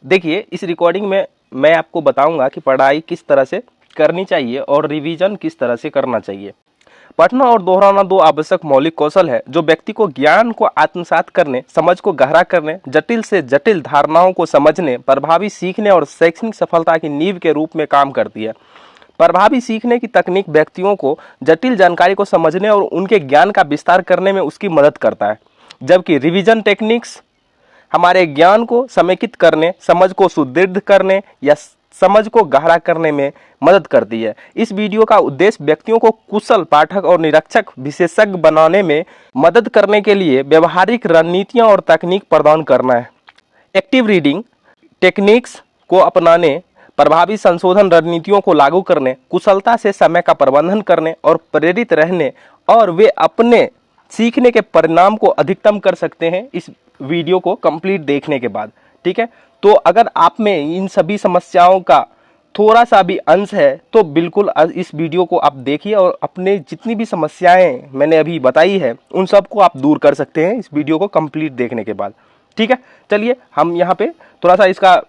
देखिए, इस रिकॉर्डिंग में मैं आपको बताऊंगा कि पढ़ाई किस तरह से करनी चाहिए और रिवीजन किस तरह से करना चाहिए। पढ़ना और दोहराना दो आवश्यक मौलिक कौशल है जो व्यक्ति को ज्ञान को आत्मसात करने, समझ को गहरा करने, जटिल से जटिल धारणाओं को समझने, प्रभावी सीखने और शैक्षणिक सफलता की नींव के रूप में काम करती है। प्रभावी सीखने की तकनीक व्यक्तियों को जटिल जानकारी को समझने और उनके ज्ञान का विस्तार करने में उसकी मदद करता है, जबकि रिवीजन टेक्निक्स हमारे ज्ञान को समेकित करने, समझ को सुदृढ़ करने या समझ को गहरा करने में मदद करती है। इस वीडियो का उद्देश्य व्यक्तियों को कुशल पाठक और निरीक्षक विशेषज्ञ बनाने में मदद करने के लिए व्यवहारिक रणनीतियां और तकनीक प्रदान करना है। एक्टिव रीडिंग टेक्निक्स को अपनाने, प्रभावी संशोधन रणनीतियों को लागू करने, कुशलता से समय का प्रबंधन करने और प्रेरित रहने और वे अपने सीखने के परिणाम को अधिकतम कर सकते हैं इस वीडियो को कंप्लीट देखने के बाद। ठीक है, तो अगर आप में इन सभी समस्याओं का थोड़ा सा भी अंश है तो बिल्कुल इस वीडियो को आप देखिए और अपने जितनी भी समस्याएं मैंने अभी बताई है उन सब को आप दूर कर सकते हैं इस वीडियो को कंप्लीट देखने के बाद। ठीक है, चलिए हम यहाँ पे थोड़ा सा इसका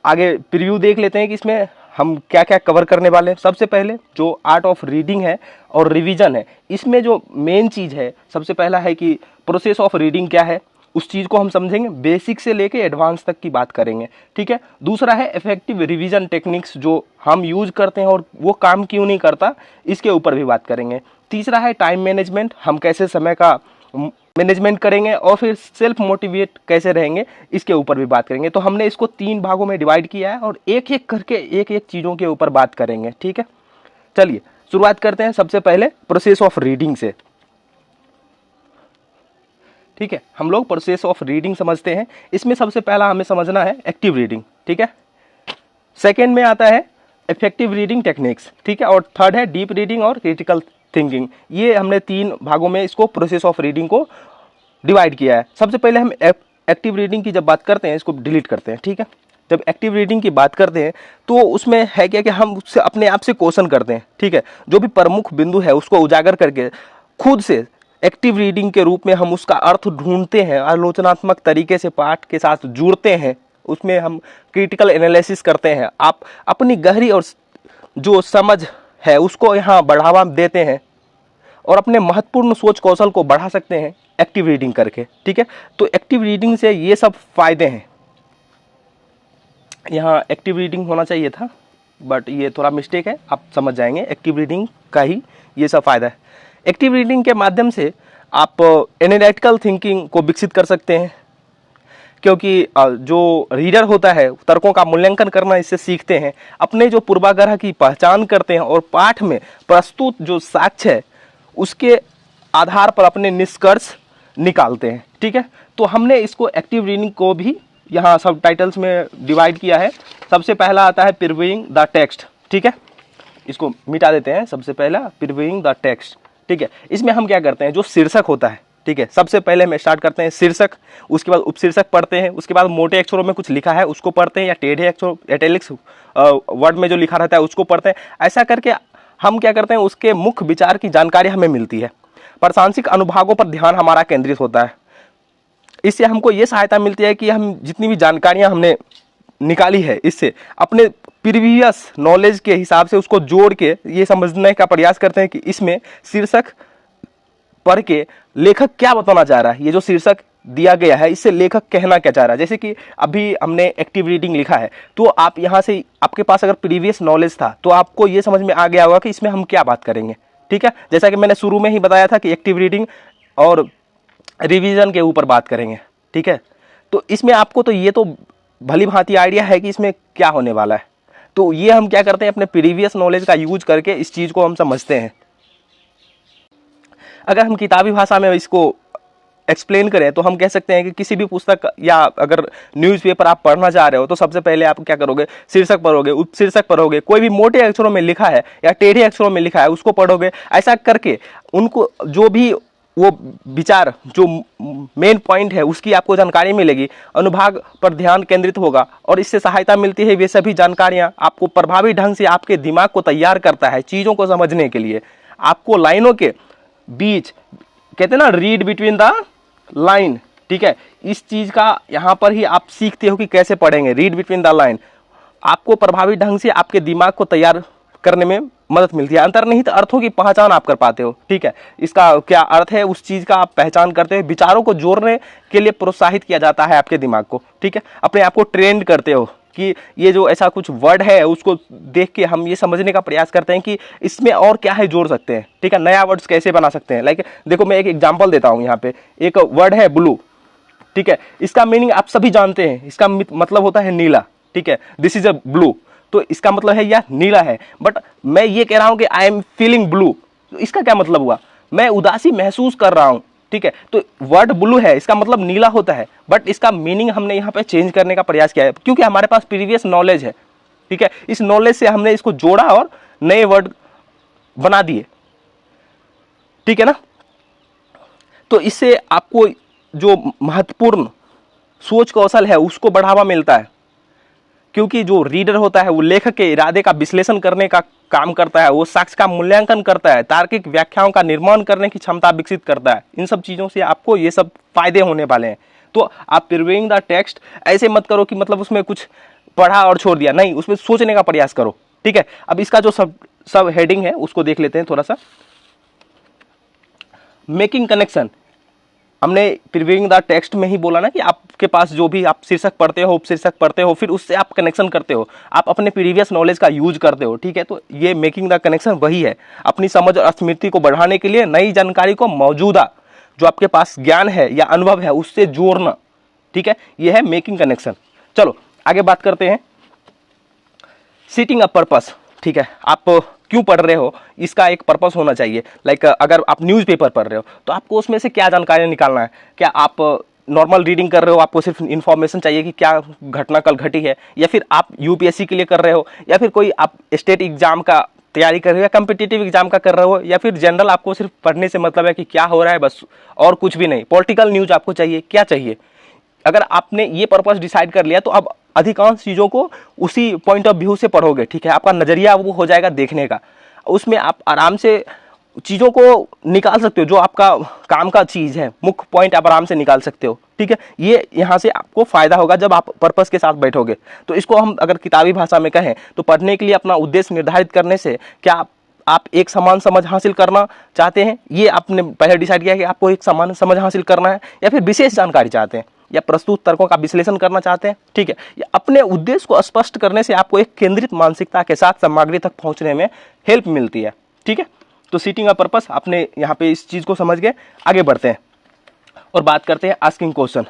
आगे प्रीव्यू देख लेते हैं कि इसमें हम क्या क्या कवर करने वाले हैं। सबसे पहले जो आर्ट ऑफ रीडिंग है और रिवीजन है, इसमें जो मेन चीज़ है सबसे पहला है कि प्रोसेस ऑफ रीडिंग क्या है, उस चीज़ को हम समझेंगे, बेसिक से लेके एडवांस तक की बात करेंगे। ठीक है, दूसरा है इफेक्टिव रिवीजन टेक्निक्स जो हम यूज करते हैं और वो काम क्यों नहीं करता, इसके ऊपर भी बात करेंगे। तीसरा है टाइम मैनेजमेंट, हम कैसे समय का मैनेजमेंट करेंगे और फिर सेल्फ मोटिवेट कैसे रहेंगे, इसके ऊपर भी बात करेंगे। तो हमने इसको 3 भागों में डिवाइड किया है और एक एक करके एक एक चीज़ों के ऊपर बात करेंगे। ठीक है, चलिए शुरुआत करते हैं सबसे पहले प्रोसेस ऑफ रीडिंग से। ठीक है, हम लोग प्रोसेस ऑफ रीडिंग समझते हैं। इसमें सबसे पहला हमें समझना है एक्टिव रीडिंग। ठीक है, सेकेंड में आता है इफेक्टिव रीडिंग टेक्निक्स। ठीक है, और थर्ड है डीप रीडिंग और क्रिटिकल थिंकिंग। ये हमने 3 भागों में इसको प्रोसेस ऑफ रीडिंग को डिवाइड किया है। सबसे पहले हम एक्टिव रीडिंग की जब बात करते हैं, इसको डिलीट करते हैं। ठीक है, जब एक्टिव रीडिंग की बात करते हैं तो उसमें है क्या कि हम उससे अपने आप से क्वेश्चन करते हैं। ठीक है, जो भी प्रमुख बिंदु है उसको उजागर करके खुद से एक्टिव रीडिंग के रूप में हम उसका अर्थ ढूंढते हैं, आलोचनात्मक तरीके से पाठ के साथ जुड़ते हैं, उसमें हम क्रिटिकल एनालिसिस करते हैं। आप अपनी गहरी और जो समझ है उसको यहाँ बढ़ावा देते हैं और अपने महत्वपूर्ण सोच कौशल को बढ़ा सकते हैं एक्टिव रीडिंग करके। ठीक है, तो एक्टिव रीडिंग से ये सब फायदे हैं। यहाँ एक्टिव रीडिंग होना चाहिए था बट ये थोड़ा मिस्टेक है, आप समझ जाएंगे। एक्टिव रीडिंग का ही ये सब फायदा है। एक्टिव रीडिंग के माध्यम से आप एनालिटिकल थिंकिंग को विकसित कर सकते हैं, क्योंकि जो रीडर होता है तर्कों का मूल्यांकन करना इससे सीखते हैं, अपने जो पूर्वाग्रह की पहचान करते हैं और पाठ में प्रस्तुत जो साक्ष्य है उसके आधार पर अपने निष्कर्ष निकालते हैं। ठीक है, तो हमने इसको एक्टिव रीडिंग को भी यहाँ सब टाइटल्स में डिवाइड किया है। सबसे पहला आता है प्रीव्यूइंग द टेक्स्ट। ठीक है, इसको मिटा देते हैं। सबसे पहला प्रीव्यूइंग द टेक्स्ट। ठीक है, इसमें हम क्या करते हैं, जो शीर्षक होता है, ठीक है, सबसे पहले हम स्टार्ट करते हैं शीर्षक, उसके बाद उपशीर्षक पढ़ते हैं, उसके बाद मोटे अक्षरों में कुछ लिखा है उसको पढ़ते हैं या टेढ़े अक्षरों इटैलिक्स वर्ड में जो लिखा रहता है उसको पढ़ते हैं। ऐसा करके हम क्या करते हैं, उसके मुख्य विचार की जानकारी हमें मिलती है। प्रासंगिक अनुभागों पर ध्यान हमारा केंद्रित होता है। इससे हमको ये सहायता मिलती है कि हम जितनी भी जानकारियाँ हमने निकाली है इससे अपने प्रीवियस नॉलेज के हिसाब से उसको जोड़ के ये समझने का प्रयास करते हैं कि इसमें शीर्षक पढ़ के लेखक क्या बताना चाह रहा है, ये जो शीर्षक दिया गया है इससे लेखक कहना क्या चाह रहा है। जैसे कि अभी हमने एक्टिव रीडिंग लिखा है तो आप यहाँ से, आपके पास अगर प्रीवियस नॉलेज था तो आपको ये समझ में आ गया होगा कि इसमें हम क्या बात करेंगे। ठीक है, जैसा कि मैंने शुरू में ही बताया था कि एक्टिव रीडिंग और रिवीजन के ऊपर बात करेंगे। ठीक है, तो इसमें आपको तो ये तो भली भांति आइडिया है कि इसमें क्या होने वाला है, तो ये हम क्या करते हैं, अपने प्रीवियस नॉलेज का यूज करके इस चीज़ को हम समझते हैं। अगर हम किताबी भाषा में इसको एक्सप्लेन करें तो हम कह सकते हैं कि किसी भी पुस्तक या अगर न्यूज़पेपर आप पढ़ना चाह रहे हो तो सबसे पहले आप क्या करोगे, शीर्षक पढ़ोगे, उपशीर्षक पढ़ोगे, कोई भी मोटे अक्षरों में लिखा है या टेढ़े अक्षरों में लिखा है उसको पढ़ोगे। ऐसा करके उनको जो भी वो विचार, जो मेन पॉइंट है उसकी आपको जानकारी मिलेगी, अनुभाग पर ध्यान केंद्रित होगा और इससे सहायता मिलती है। वे सभी जानकारियाँ आपको प्रभावी ढंग से आपके दिमाग को तैयार करता है चीज़ों को समझने के लिए। आपको लाइनों के बीच, कहते हैं ना, रीड बिटवीन द लाइन, ठीक है। इस चीज का यहाँ पर ही आप सीखते हो कि कैसे पढ़ेंगे। रीड बिटवीन द लाइन आपको प्रभावी ढंग से आपके दिमाग को तैयार करने में मदद मिलती है। अंतर्निहित अर्थों की पहचान आप कर पाते हो, ठीक है। इसका क्या अर्थ है उस चीज का आप पहचान करते हो। विचारों को जोड़ने के लिए प्रोत्साहित किया जाता है आपके दिमाग को, ठीक है। अपने आप को ट्रेंड करते हो कि ये जो ऐसा कुछ वर्ड है उसको देख के हम ये समझने का प्रयास करते हैं कि इसमें और क्या है जोड़ सकते हैं, ठीक है। नया वर्ड्स कैसे बना सकते हैं। लाइक देखो मैं एक एग्जांपल देता हूं। यहाँ पे एक वर्ड है ब्लू, ठीक है। इसका मीनिंग आप सभी जानते हैं, इसका मतलब होता है नीला, ठीक है। दिस इज अ ब्लू, तो इसका मतलब है यह नीला है। बट मैं ये कह रहा हूं कि आई एम फीलिंग ब्लू, तो इसका क्या मतलब हुआ, मैं उदासी महसूस कर रहा हूं, ठीक है। तो वर्ड ब्लू है, इसका मतलब नीला होता है, बट इसका मीनिंग हमने यहाँ पे चेंज करने का प्रयास किया है क्योंकि हमारे पास प्रीवियस नॉलेज है, ठीक है। इस नॉलेज से हमने इसको जोड़ा और नए वर्ड बना दिए, ठीक है ना। तो इससे आपको जो महत्वपूर्ण सोच कौशल है उसको बढ़ावा मिलता है, क्योंकि जो रीडर होता है वो लेखक के इरादे का विश्लेषण करने का काम करता है, वो साक्ष्य का मूल्यांकन करता है, तार्किक व्याख्याओं का निर्माण करने की क्षमता विकसित करता है। इन सब चीजों से आपको ये सब फायदे होने वाले हैं। तो आप रिव्यूइंग द टेक्स्ट ऐसे मत करो कि मतलब उसमें कुछ पढ़ा और छोड़ दिया, नहीं, उसमें सोचने का प्रयास करो, ठीक है। अब इसका जो सब हेडिंग है उसको देख लेते हैं थोड़ा सा। मेकिंग कनेक्शन, हमने प्रीवियिंग द टेक्स्ट में ही बोला ना कि आपके पास जो भी आप शीर्षक पढ़ते हो, उपशीर्षक पढ़ते हो, फिर उससे आप कनेक्शन करते हो, आप अपने प्रीवियस नॉलेज का यूज करते हो, ठीक है। तो ये मेकिंग द कनेक्शन वही है, अपनी समझ और स्मृति को बढ़ाने के लिए नई जानकारी को मौजूदा जो आपके पास ज्ञान है या अनुभव है उससे जोड़ना, ठीक है। ये है मेकिंग कनेक्शन। चलो आगे बात करते हैं। सीटिंग अ पर्पस, ठीक है। आप क्यों पढ़ रहे हो, इसका एक पर्पस होना चाहिए। लाइक अगर आप न्यूज़पेपर पढ़ रहे हो तो आपको उसमें से क्या जानकारी निकालना है। क्या आप नॉर्मल रीडिंग कर रहे हो, आपको सिर्फ इन्फॉर्मेशन चाहिए कि क्या घटना कल घटी है, या फिर आप यूपीएससी के लिए कर रहे हो, या फिर कोई आप स्टेट एग्जाम का तैयारी कर रहे हो, या कम्पिटिटिव एग्जाम का कर रहे हो, या फिर जनरल आपको सिर्फ पढ़ने से मतलब है कि क्या हो रहा है बस, और कुछ भी नहीं। पॉलिटिकल न्यूज आपको चाहिए, क्या चाहिए। अगर आपने ये पर्पस डिसाइड कर लिया तो अब अधिकांश चीज़ों को उसी पॉइंट ऑफ व्यू से पढ़ोगे, ठीक है। आपका नज़रिया वो हो जाएगा देखने का, उसमें आप आराम से चीज़ों को निकाल सकते हो। जो आपका काम का चीज़ है, मुख्य पॉइंट आप आराम से निकाल सकते हो, ठीक है। ये यहाँ से आपको फायदा होगा जब आप पर्पस के साथ बैठोगे। तो इसको हम अगर किताबी भाषा में कहें तो पढ़ने के लिए अपना उद्देश्य निर्धारित करने से क्या आप एक समान समझ हासिल करना चाहते हैं, ये आपने पहले डिसाइड किया कि आपको एक समान समझ हासिल करना है, या फिर विशेष जानकारी चाहते हैं, या प्रस्तुत तर्कों का विश्लेषण करना चाहते हैं, ठीक है। अपने उद्देश्य को स्पष्ट करने से आपको एक केंद्रित मानसिकता के साथ सामग्री तक पहुंचने में हेल्प मिलती है, ठीक है। तो सीटिंग अ पर्पस आपने यहाँ पे इस चीज को समझ गए। आगे बढ़ते हैं और बात करते हैं आस्किंग क्वेश्चन।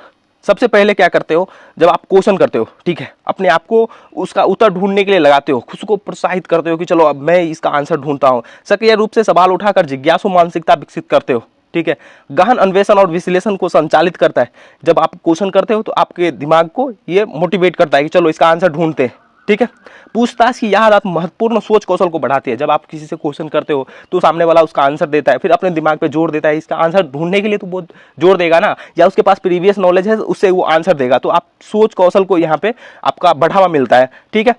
सबसे पहले क्या करते हो, जब आप क्वेश्चन करते हो, ठीक है, अपने आप को उसका उत्तर ढूंढने के लिए लगाते हो, खुद को प्रोत्साहित करते हो कि चलो अब मैं इसका आंसर ढूंढता हूँ। सक्रिय रूप से सवाल उठाकर जिज्ञासु मानसिकता विकसित करते हो, ठीक है। गहन अन्वेषण और विश्लेषण को संचालित करता है। जब आप क्वेश्चन करते हो तो आपके दिमाग को ये मोटिवेट करता है कि चलो इसका आंसर ढूंढते हैं, ठीक है। पूछताछ की याद आप महत्वपूर्ण सोच कौशल को बढ़ाती है। जब आप किसी से क्वेश्चन करते हो तो सामने वाला उसका आंसर देता है, फिर अपने दिमाग पे जोर देता है, इसका आंसर ढूंढने के लिए तो वो जोर देगा ना, या उसके पास प्रीवियस नॉलेज है उससे वो आंसर देगा। तो आप सोच कौशल को यहाँ पे आपका बढ़ावा मिलता है, ठीक है।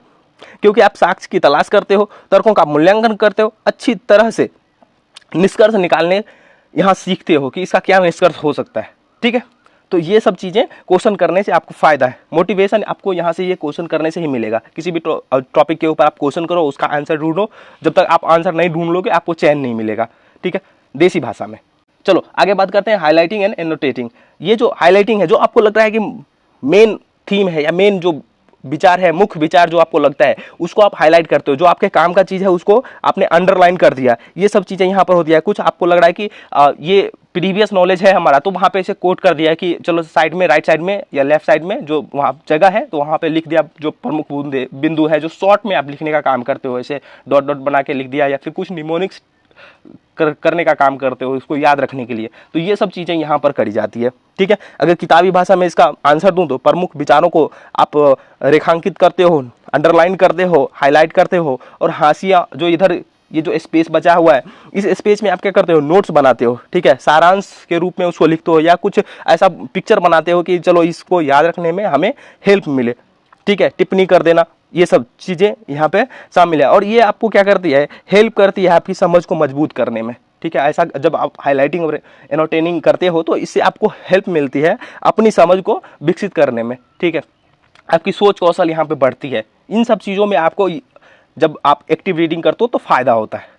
क्योंकि आप साक्ष्य की तलाश करते हो, तर्कों का मूल्यांकन करते हो, अच्छी तरह से निष्कर्ष निकालने यहाँ सीखते हो कि इसका क्या निष्कर्ष हो सकता है, ठीक है। तो ये सब चीज़ें क्वेश्चन करने से आपको फायदा है। मोटिवेशन आपको यहाँ से ये क्वेश्चन करने से ही मिलेगा। किसी भी टॉपिक के ऊपर आप क्वेश्चन करो, उसका आंसर ढूंढो, जब तक आप आंसर नहीं ढूंढ लोगे आपको चैन नहीं मिलेगा, ठीक है, देसी भाषा में। चलो आगे बात करते हैं हाईलाइटिंग एंड एनोटेटिंग। ये जो हाईलाइटिंग है, जो आपको लगता है कि मेन थीम है या मेन जो विचार है, मुख्य विचार जो आपको लगता है, उसको आप हाईलाइट करते हो। जो आपके काम का चीज़ है उसको आपने अंडरलाइन कर दिया। ये सब चीज़ें यहाँ पर होती है। कुछ आपको लग रहा है कि ये प्रीवियस नॉलेज है हमारा, तो वहाँ पे इसे कोट कर दिया कि चलो साइड में, राइट साइड में या लेफ्ट साइड में जो वहाँ जगह है तो वहाँ पे लिख दिया जो प्रमुख बिंदु है, जो शॉर्ट में आप लिखने का काम करते हो, ऐसे डॉट डॉट बना के लिख दिया, या फिर कुछ निमोनिक्स करने का काम करते हो इसको याद रखने के लिए। तो ये सब चीज़ें यहाँ पर करी जाती है, ठीक है। अगर किताबी भाषा में इसका आंसर दूं तो प्रमुख विचारों को आप रेखांकित करते हो, अंडरलाइन करते हो, हाईलाइट करते हो, और हाशिया जो इधर ये जो स्पेस बचा हुआ है, इस स्पेस में आप क्या करते हो, नोट्स बनाते हो, ठीक है। सारांश के रूप में उसको लिखते हो, या कुछ ऐसा पिक्चर बनाते हो कि चलो इसको याद रखने में हमें हेल्प मिले, ठीक है। टिप्पणी कर देना, ये सब चीज़ें यहाँ पे शामिल है। और ये आपको क्या करती है, हेल्प करती है आपकी समझ को मजबूत करने में, ठीक है। ऐसा जब आप हाईलाइटिंग और एनोटेनिंग करते हो तो इससे आपको हेल्प मिलती है अपनी समझ को विकसित करने में, ठीक है। आपकी सोच कौशल यहाँ पे बढ़ती है। इन सब चीज़ों में आपको जब आप एक्टिव रीडिंग करते हो तो फायदा होता है।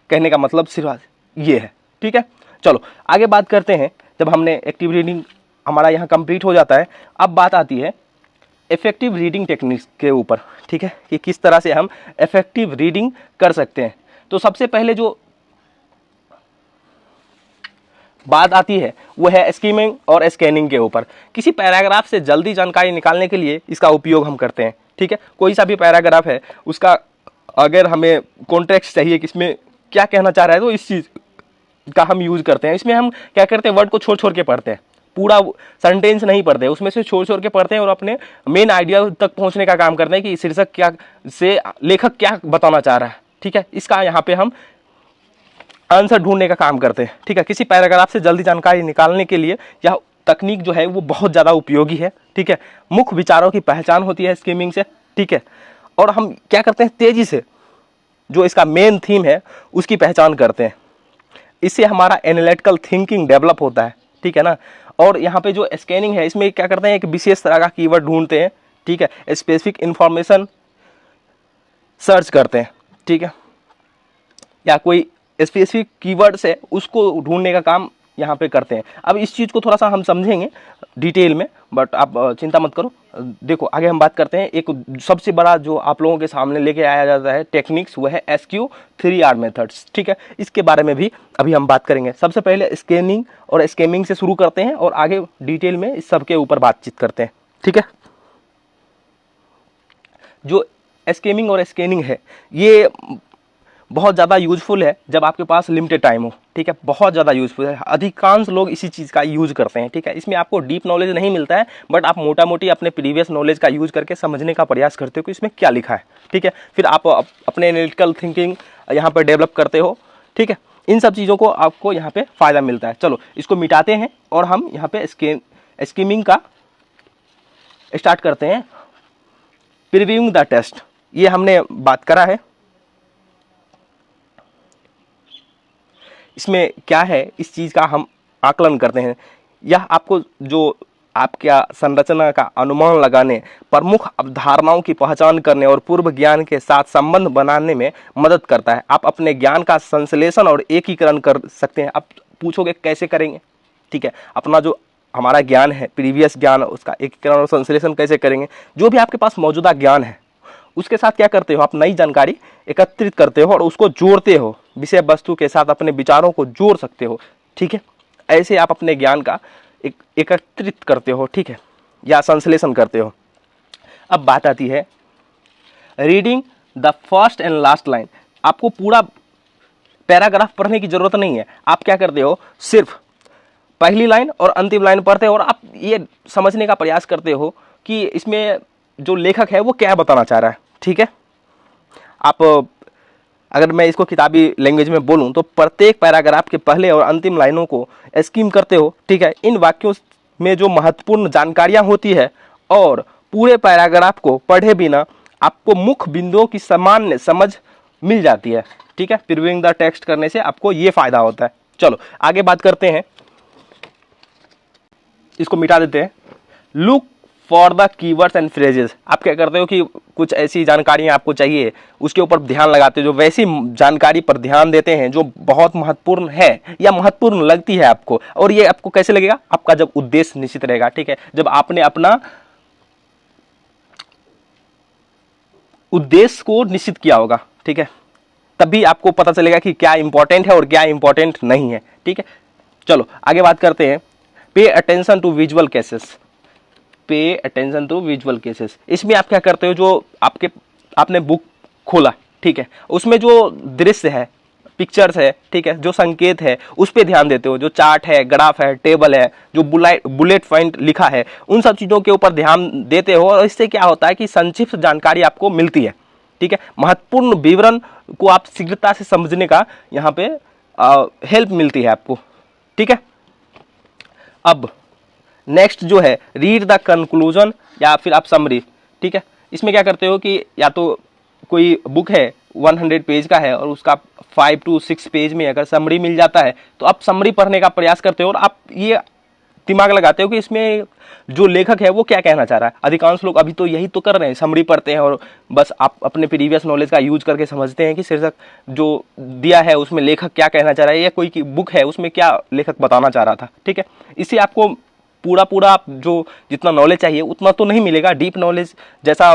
कहने का मतलब सिर्फ ये है, ठीक है। चलो आगे बात करते हैं। जब हमने एक्टिव रीडिंग हमारा यहाँ कंप्लीट हो जाता है, अब बात आती है इफेक्टिव रीडिंग टेक्निक्स के ऊपर, ठीक है, कि किस तरह से हम इफेक्टिव रीडिंग कर सकते हैं। तो सबसे पहले जो बात आती है वो है स्कीमिंग और स्कैनिंग के ऊपर। किसी पैराग्राफ से जल्दी जानकारी निकालने के लिए इसका उपयोग हम करते हैं, ठीक है। कोई सा भी पैराग्राफ है, उसका अगर हमें कॉन्टेक्स्ट चाहिए कि इसमें क्या कहना चाह रहा है, तो इस चीज़ का हम यूज़ करते हैं। इसमें हम क्या करते हैं, वर्ड को छोड़ छोड़ के पढ़ते हैं, पूरा सेंटेंस नहीं पढ़ते, उसमें से छोड़ छोड़ के पढ़ते हैं और अपने मेन आइडिया तक पहुंचने का काम करते हैं कि शीर्षक क्या से लेखक क्या बताना चाह रहा है, ठीक है। इसका यहाँ पे हम आंसर ढूंढने का काम करते हैं, ठीक है। किसी पैराग्राफ से जल्दी जानकारी निकालने के लिए यह तकनीक जो है वो बहुत ज़्यादा उपयोगी है, ठीक है। मुख्य विचारों की पहचान होती है स्कीमिंग से, ठीक है। और हम क्या करते हैं, तेज़ी से जो इसका मेन थीम है उसकी पहचान करते हैं। इससे हमारा एनालिटिकल थिंकिंग डेवलप होता है, ठीक है ना। और यहाँ पे जो स्कैनिंग है, इसमें क्या करते हैं, एक विशेष तरह का कीवर्ड ढूंढते हैं, ठीक है। स्पेसिफिक इंफॉर्मेशन सर्च करते हैं, ठीक है, या कोई स्पेसिफिक कीवर्ड्स है उसको ढूंढने का काम यहाँ पे करते हैं। अब इस चीज़ को थोड़ा सा हम समझेंगे डिटेल में, बट आप चिंता मत करो। देखो आगे हम बात करते हैं। एक सबसे बड़ा जो आप लोगों के सामने लेके आया जाता है टेक्निक्स, वो है SQ 3R मेथड्स, ठीक है। इसके बारे में भी अभी हम बात करेंगे। सबसे पहले स्कैनिंग और स्कैमिंग से शुरू करते हैं और आगे डिटेल में इस सब के ऊपर बातचीत करते हैं, ठीक है। जो स्कैमिंग और स्कैनिंग है ये बहुत ज़्यादा यूजफुल है जब आपके पास लिमिटेड टाइम हो, ठीक है। बहुत ज़्यादा यूजफुल है, अधिकांश लोग इसी चीज़ का यूज करते हैं, ठीक है। इसमें आपको डीप नॉलेज नहीं मिलता है, बट आप मोटा मोटी अपने प्रीवियस नॉलेज का यूज करके समझने का प्रयास करते हो कि इसमें क्या लिखा है, ठीक है। फिर आप अपने एनालिटिकल थिंकिंग यहाँ पर डेवलप करते हो, ठीक है। इन सब चीज़ों को आपको यहाँ पे फ़ायदा मिलता है। चलो इसको मिटाते हैं और हम यहाँ पे स्कीमिंग का स्टार्ट करते हैं। प्रीव्यूइंग द टेस्ट, ये हमने बात करा है। इसमें क्या है, इस चीज़ का हम आकलन करते हैं। यह आपको जो आपका संरचना का अनुमान लगाने, प्रमुख अवधारणाओं की पहचान करने और पूर्व ज्ञान के साथ संबंध बनाने में मदद करता है। आप अपने ज्ञान का संश्लेषण और एकीकरण कर सकते हैं। आप पूछोगे कैसे करेंगे, ठीक है। अपना जो हमारा ज्ञान है, प्रीवियस ज्ञान, उसका एकीकरण और संश्लेषण कैसे करेंगे। जो भी आपके पास मौजूदा ज्ञान है उसके साथ क्या करते हो, आप नई जानकारी एकत्रित करते हो और उसको जोड़ते हो, विषय वस्तु के साथ अपने विचारों को जोड़ सकते हो, ठीक है। ऐसे आप अपने ज्ञान का एकत्रित करते हो, ठीक है, या संश्लेषण करते हो। अब बात आती है reading the first and last line. आपको पूरा पैराग्राफ पढ़ने की जरूरत नहीं है। आप क्या करते हो, सिर्फ पहली लाइन और अंतिम लाइन पढ़ते हो और आप ये समझने का प्रयास करते हो कि इसमें जो लेखक है वो क्या बताना चाह रहा है, ठीक है। आप अगर मैं इसको किताबी लैंग्वेज में बोलूं तो प्रत्येक पैराग्राफ के पहले और अंतिम लाइनों को स्कीम करते हो, ठीक है। इन वाक्यों में जो महत्वपूर्ण जानकारियां होती है और पूरे पैराग्राफ को पढ़े बिना आपको मुख्य बिंदुओं की सामान्य समझ मिल जाती है, ठीक है। प्रीव्यूइंग द टेक्स्ट करने से आपको ये फायदा होता है। चलो आगे बात करते हैं, इसको मिटा देते हैं। Look for the keywords and phrases. आप क्या करते हो कि कुछ ऐसी जानकारियां आपको चाहिए, उसके ऊपर ध्यान लगाते हो, जो वैसी जानकारी पर ध्यान देते हैं जो बहुत महत्वपूर्ण है या महत्वपूर्ण लगती है आपको। और ये आपको कैसे लगेगा, आपका जब उद्देश्य निश्चित रहेगा, ठीक है। जब आपने अपना उद्देश्य को निश्चित किया होगा, ठीक है, तभी आपको पता चलेगा कि क्या इंपॉर्टेंट है और क्या इंपॉर्टेंट नहीं है, ठीक है। चलो आगे बात करते हैं। Pay attention to visual cases. Pay attention to visual cases, इसमें आप क्या करते हो, जो आपने बुक खोला, ठीक है, उसमें जो दृश्य है, पिक्चर्स है, ठीक है, जो संकेत है उस पर ध्यान देते हो। जो चार्ट है, ग्राफ है, टेबल है, जो बुलेट पॉइंट लिखा है, उन सब चीज़ों के ऊपर ध्यान देते हो और इससे क्या होता है कि संक्षिप्त जानकारी आपको मिलती है, ठीक है। महत्वपूर्ण विवरण को आप शीघ्रता से समझने का यहाँ पे हेल्प मिलती है आपको, ठीक है। अब नेक्स्ट जो है रीड द कंक्लूजन या फिर आप समरी, ठीक है। इसमें क्या करते हो कि या तो कोई बुक है 100 पेज का है और उसका 5 to 6 पेज में अगर समरी मिल जाता है तो आप समरी पढ़ने का प्रयास करते हो और आप ये दिमाग लगाते हो कि इसमें जो लेखक है वो क्या कहना चाह रहा है। अधिकांश लोग अभी तो यही तो कर रहे हैं, समरी पढ़ते हैं और बस आप अपने प्रीवियस नॉलेज का यूज करके समझते हैं कि शीर्षक जो दिया है उसमें लेखक क्या कहना चाह रहा है या कोई की बुक है उसमें क्या लेखक बताना चाह रहा था। ठीक है, इससे आपको पूरा आप जो जितना नॉलेज चाहिए उतना तो नहीं मिलेगा, डीप नॉलेज जैसा